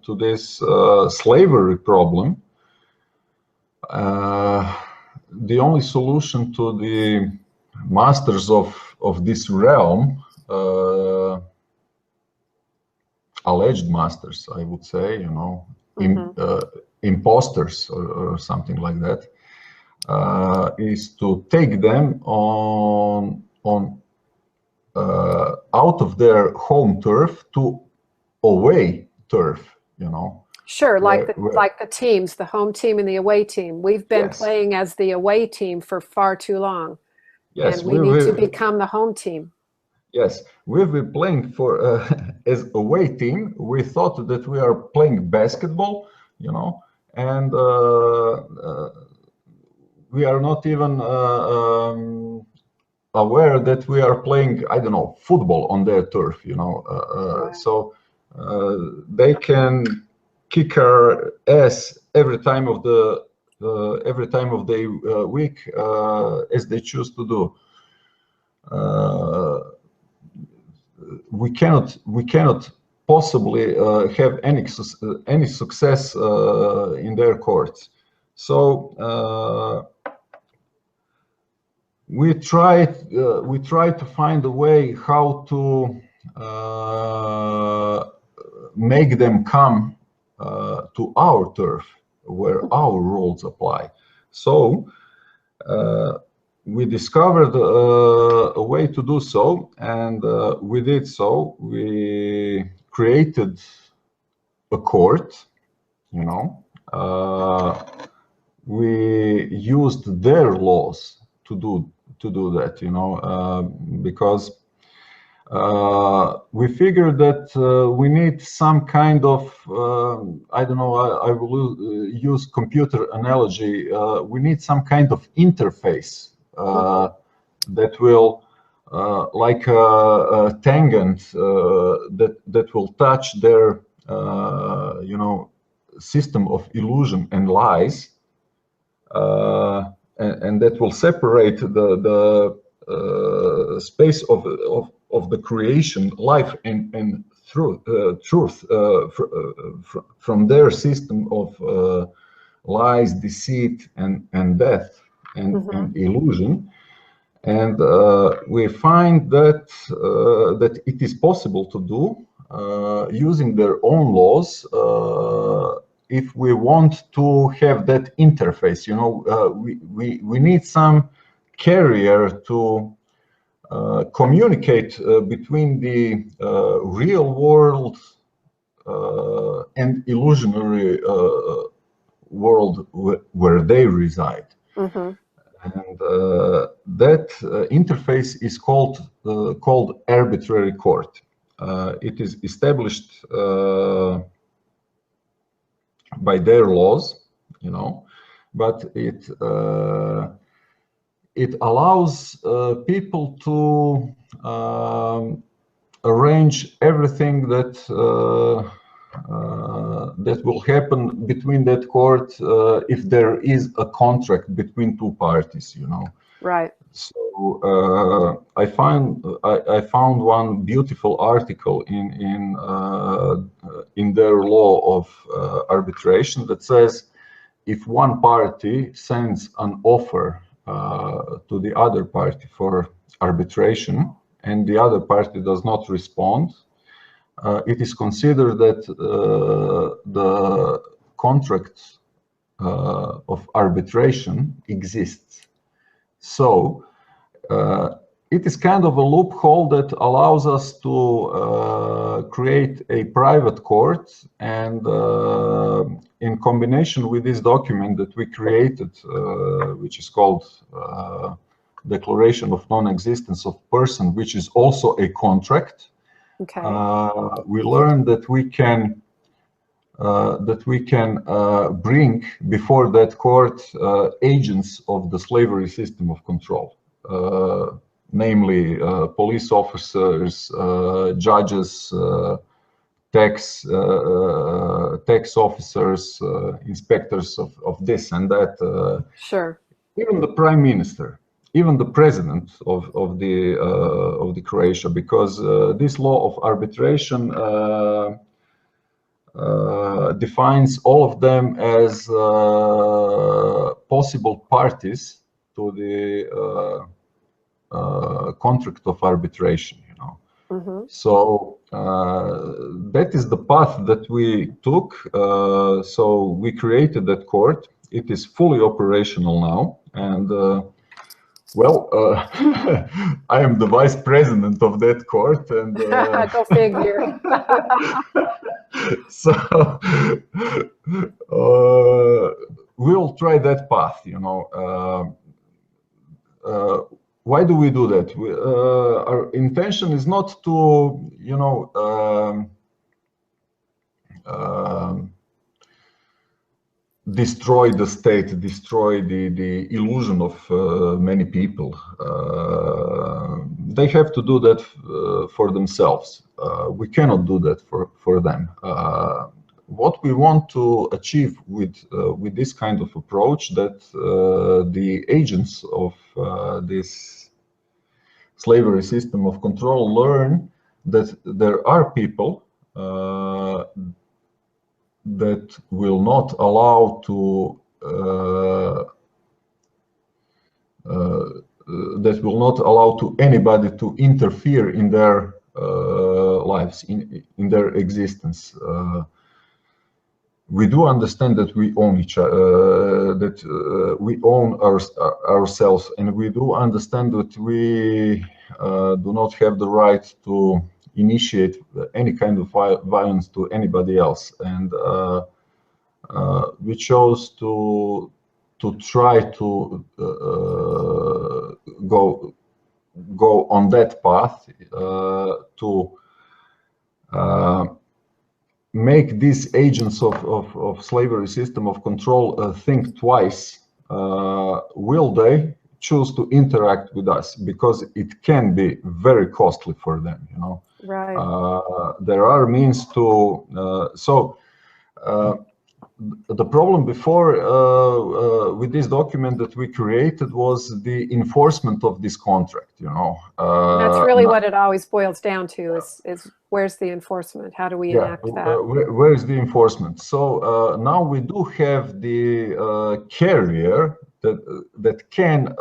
to this slavery problem, the only solution to the masters of this realm, alleged masters, I would say, you know, imposters or something like that, is to take them on out of their home turf to away turf, you know. Sure, like the teams, the home team and the away team. We've been playing as the away team for far too long. Yes, and we need to become the home team. Yes, we've been playing for as away team. We thought that we are playing basketball, you know, and we are not even aware that we are playing, I don't know, football on their turf, you know. Right. So they can kick our ass every time of the week as they choose to do. We cannot possibly have any success in their courts. So we try to find a way how to make them come to our turf where our rules apply. So we discovered a way to do so, and we did so. We created a court, you know. We used their laws to do that, you know, because we figured that we need some kind of, I don't know, I will use computer analogy. We need some kind of interface that will, like a tangent, that will touch their, you know, system of illusion and lies, and that will separate the space of the creation, life, and truth from their system of lies, deceit, and death, and illusion. And we find that that it is possible to do using their own laws if we want to have that interface. You know, we need some carrier to communicate between the real world and illusionary world where they reside. And that interface is called arbitrary court. It is established by their laws, you know, but it allows people to arrange everything that that will happen between that court if there is a contract between two parties, you know. Right. So I found one beautiful article in their law of arbitration that says if one party sends an offer to the other party for arbitration and the other party does not respond, it is considered that the contract of arbitration exists. So it is kind of a loophole that allows us to create a private court, and in combination with this document that we created, which is called Declaration of Non-Existence of Person, which is also a contract. Okay. We learned that we can bring before that court agents of the slavery system of control, namely police officers, judges, tax officers, inspectors of this and that. Sure. even the prime minister, even the president of the Croatia, because this law of arbitration defines all of them as possible parties to the contract of arbitration, you know. So that is the path that we took. So we created that court. It is fully operational now, and well, I am the vice president of that court, and go figure. So we'll try that path, you know. Why do we do that? Our intention is not to, you know, destroy the state, destroy the illusion of many people. They have to do that for themselves. We cannot do that for them. What we want to achieve with this kind of approach, that the agents of this slavery system of control learn that there are people that will not allow to anybody to interfere in their lives, in their existence. We do understand that we own we own ourselves, and we do understand that we do not have the right to initiate any kind of violence to anybody else, and we chose to try to go on that path to make these agents of slavery system of control think twice. Will they choose to interact with us? Because it can be very costly for them, you know. Right. There are means to the problem before with this document that we created was the enforcement of this contract, you know. That's really what it always boils down to, is where's the enforcement? How do we enact that? Where is the enforcement? So now we do have the carrier that can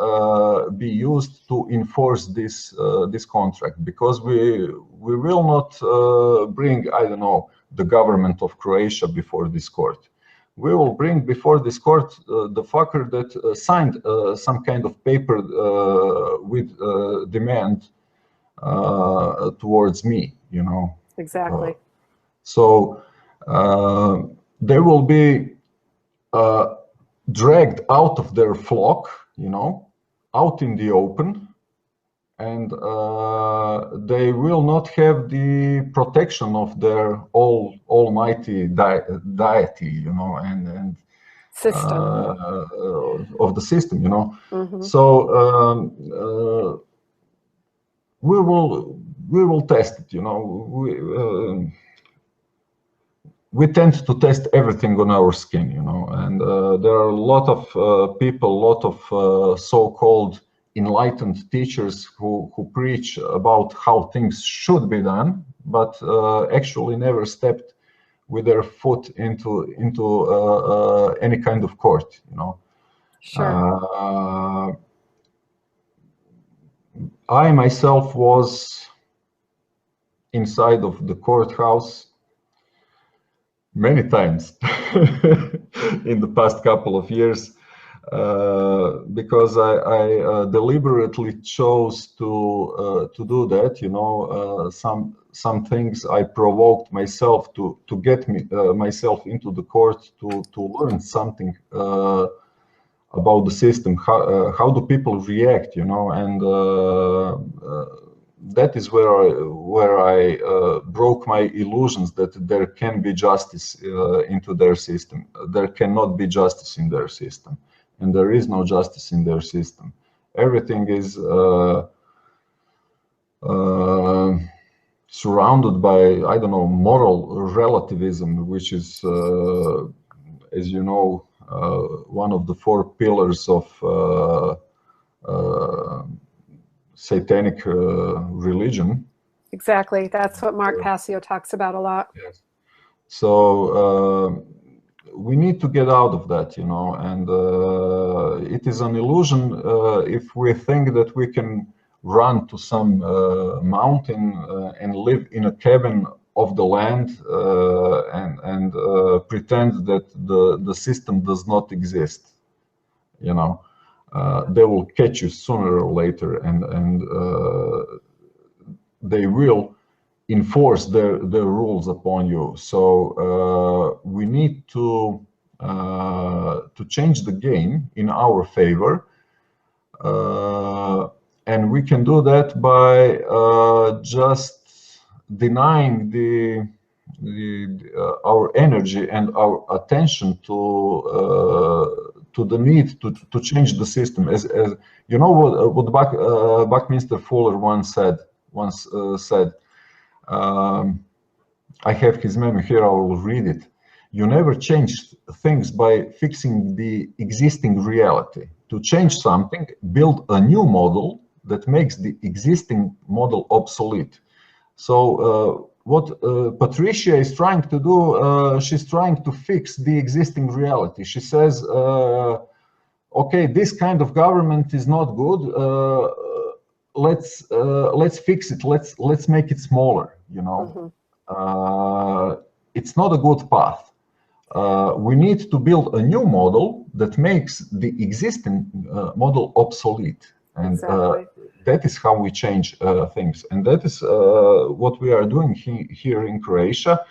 be used to enforce this contract, because we will not bring, I don't know, the government of Croatia before this court. We will bring before this court the fucker that signed some kind of paper with demand towards me, you know. Exactly. So they will be dragged out of their flock, you know, out in the open, and they will not have the protection of their almighty deity, you know, and system of the system, you know. So we will test it, you know. We tend to test everything on our skin, you know, and there are a lot of people, a lot of so-called enlightened teachers who preach about how things should be done, but actually never stepped with their foot into any kind of court, you know. Sure. I myself was inside of the courthouse many times in the past couple of years, because I deliberately chose to do that, you know. Some things I provoked myself to get myself into the court to learn something about the system. How do people react, you know, and that is where I broke my illusions that there can be justice into their system. There cannot be justice in their system, and there is no justice in their system. Everything is surrounded by, I don't know, moral relativism, which is, as you know, one of the four pillars of satanic religion. Exactly. That's what Mark Passio talks about a lot. Yes. So we need to get out of that, you know, and it is an illusion if we think that we can run to some mountain and live in a cabin of the land and pretend that the system does not exist. You know, they will catch you sooner or later, and they will enforce their rules upon you. So we need to change the game in our favor, and we can do that by just denying our energy and our attention to the need to change the system. As you know, what Buckminster Fuller once said. I have his memo here, I will read it. You never change things by fixing the existing reality. To change something, build a new model that makes the existing model obsolete. So what Patricia is trying to do, she's trying to fix the existing reality. She says, okay, this kind of government is not good. Let's fix it. Let's make it smaller. You know, it's not a good path. We need to build a new model that makes the existing model obsolete, and that is how we change things. And that is what we are doing here in Croatia.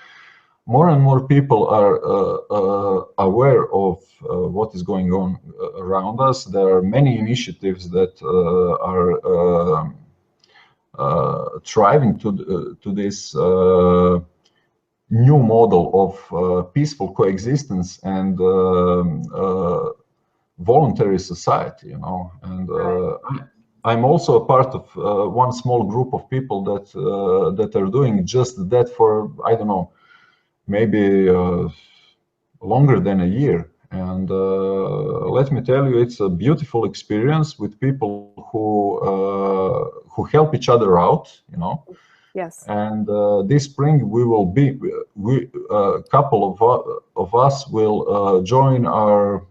More and more people are aware of what is going on around us. There are many initiatives that are thriving to this new model of peaceful coexistence and voluntary society. You know, and I'm also a part of one small group of people that are doing just that for, I don't know, maybe longer than a year. And let me tell you, it's a beautiful experience with people who help each other out, you know. Yes. And this spring a couple of us will join our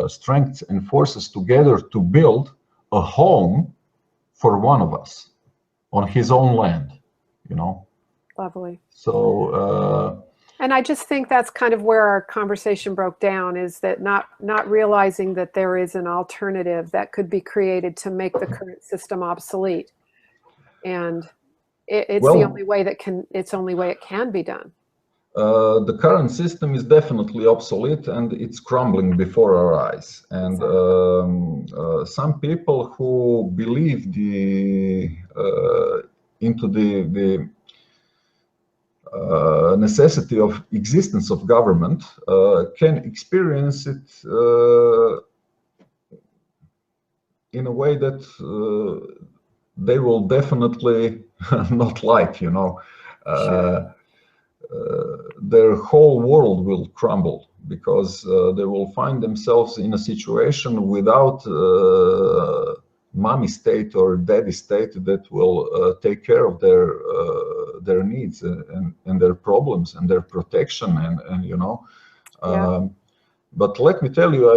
strengths and forces together to build a home for one of us on his own land, you know. Lovely. So and I just think that's kind of where our conversation broke down, is that not realizing that there is an alternative that could be created to make the current system obsolete, and it's the only way it can be done. The current system is definitely obsolete, and it's crumbling before our eyes. And some people who believe into the necessity of existence of government can experience it in a way that they will definitely not like, you know. Sure. Their whole world will crumble because they will find themselves in a situation without mommy state or daddy state that will take care of their needs and their problems and their protection and you know. But let me tell you,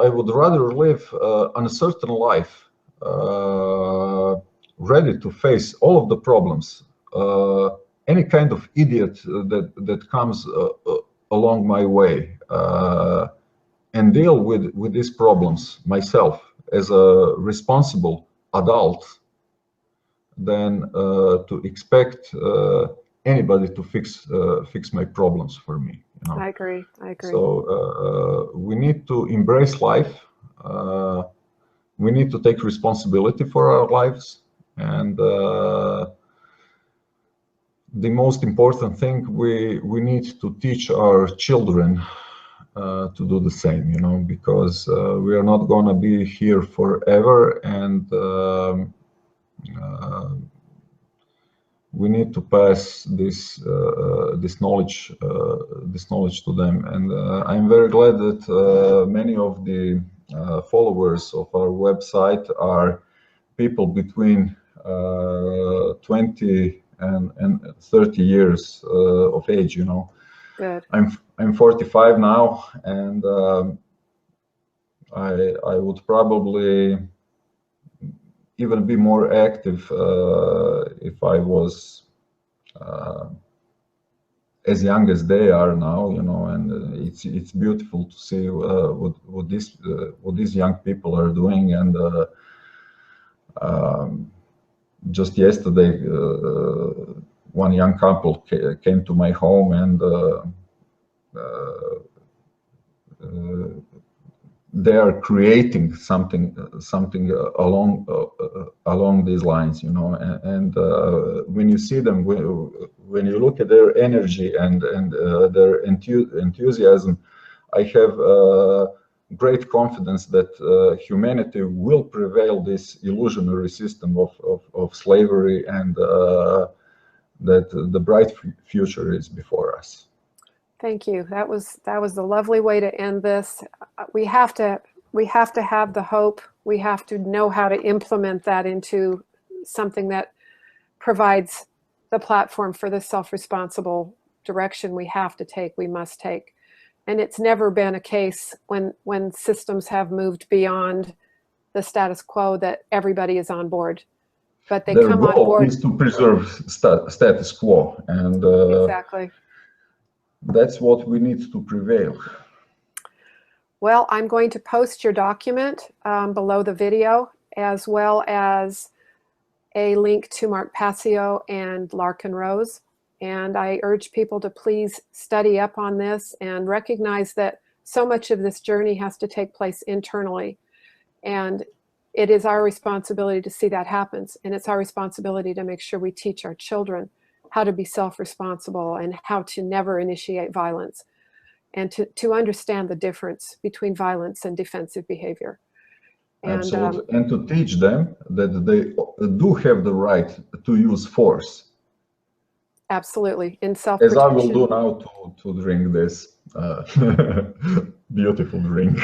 I would rather live an uncertain life, ready to face all of the problems, any kind of idiot that comes along my way, and deal with these problems myself as a responsible adult, than to expect anybody to fix my problems for me. You know? I agree. So we need to embrace life. We need to take responsibility for our lives, and the most important thing, we need to teach our children to do the same, you know, because we are not going to be here forever, and we need to pass this this knowledge to them, and I'm very glad that many of the followers of our website are people between 20 and 30 years of age. You know, Good. I'm 45 now, and I would probably even be more active if I was as young as they are now, you know. And it's beautiful to see what these young people are doing. And just yesterday, one young couple came to my home, and they are creating something along these lines, you know. And when you see them, when you look at their energy and their enthusiasm, I have great confidence that humanity will prevail this illusionary system of slavery, and that the bright future is before us. Thank you. That was a lovely way to end this. We have to have the hope. We have to know how to implement that into something that provides the platform for the self-responsible direction we have to take, we must take. And it's never been a case when systems have moved beyond the status quo that everybody is on board. But they come on board. Their goal is to preserve status quo, and exactly. That's what we need to prevail. Well, I'm going to post your document below the video, as well as a link to Mark Passio and Larkin Rose. And I urge people to please study up on this and recognize that so much of this journey has to take place internally. And it is our responsibility to see that happens. And it's our responsibility to make sure we teach our children how to be self-responsible and how to never initiate violence, and to understand the difference between violence and defensive behavior. And, absolutely. And to teach them that they do have the right to use force. Absolutely, in self-protection. As I will do now to drink this beautiful drink.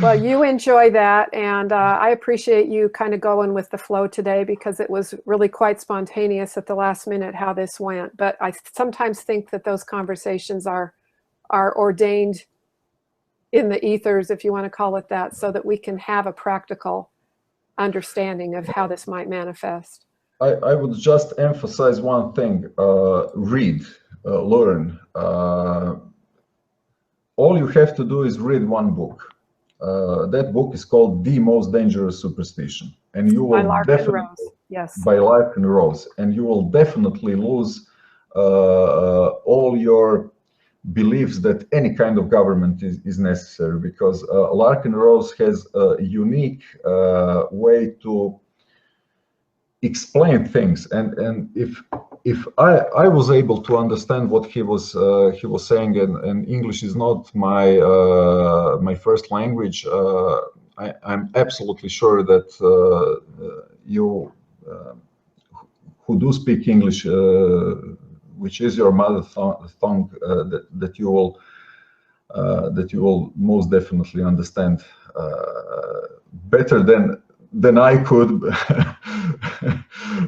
Well, you enjoy that, and I appreciate you kind of going with the flow today, because it was really quite spontaneous at the last minute how this went. But I sometimes think that those conversations are ordained in the ethers, if you want to call it that, so that we can have a practical understanding of how this might manifest. I would just emphasize one thing: read, learn. All you have to do is read one book. That book is called The Most Dangerous Superstition, and you will definitely, yes, by Larkin Rose, and you will definitely lose all your beliefs that any kind of government is necessary, because Larkin Rose has a unique way to explain things, and if I was able to understand what he was saying, and English is not my my first language, I'm absolutely sure that you who do speak English, which is your mother tongue, that you will most definitely understand better than I could.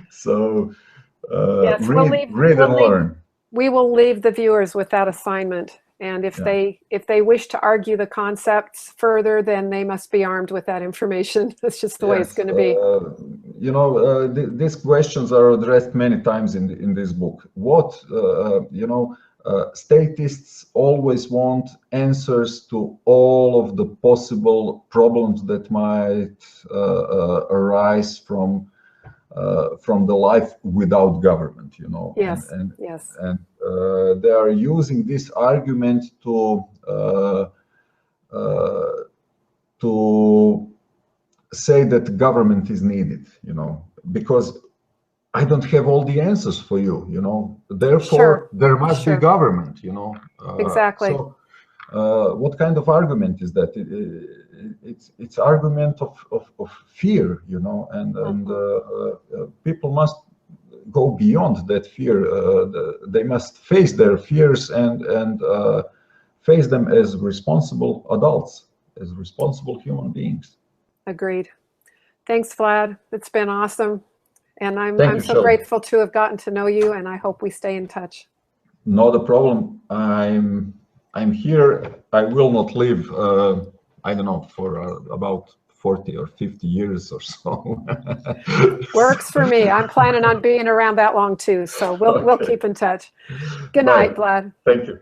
So yes, read and learn. We will leave the viewers with that assignment, and if they wish to argue the concepts further, then they must be armed with that information. That's just the way it's going to be. You know, these questions are addressed many times in this book. What you know, statists always want answers to all of the possible problems that might arise from the life without government, you know. Yes. And yes. And they are using this argument to say that government is needed, you know, because I don't have all the answers for you, you know. Therefore, there must be government, you know. Exactly. So, what kind of argument is that? It's argument of fear, you know, and people must go beyond that fear. They must face their fears and face them as responsible adults, as responsible human beings. Agreed. Thanks, Vlad. It's been awesome. And I'm so Shelley. grateful to have gotten to know you, and I hope we stay in touch. Not a problem. I'm here. I will not live, I don't know, for about 40 or 50 years or so. Works for me. I'm planning on being around that long too, so we'll keep in touch. Good night, Vlad. Thank you.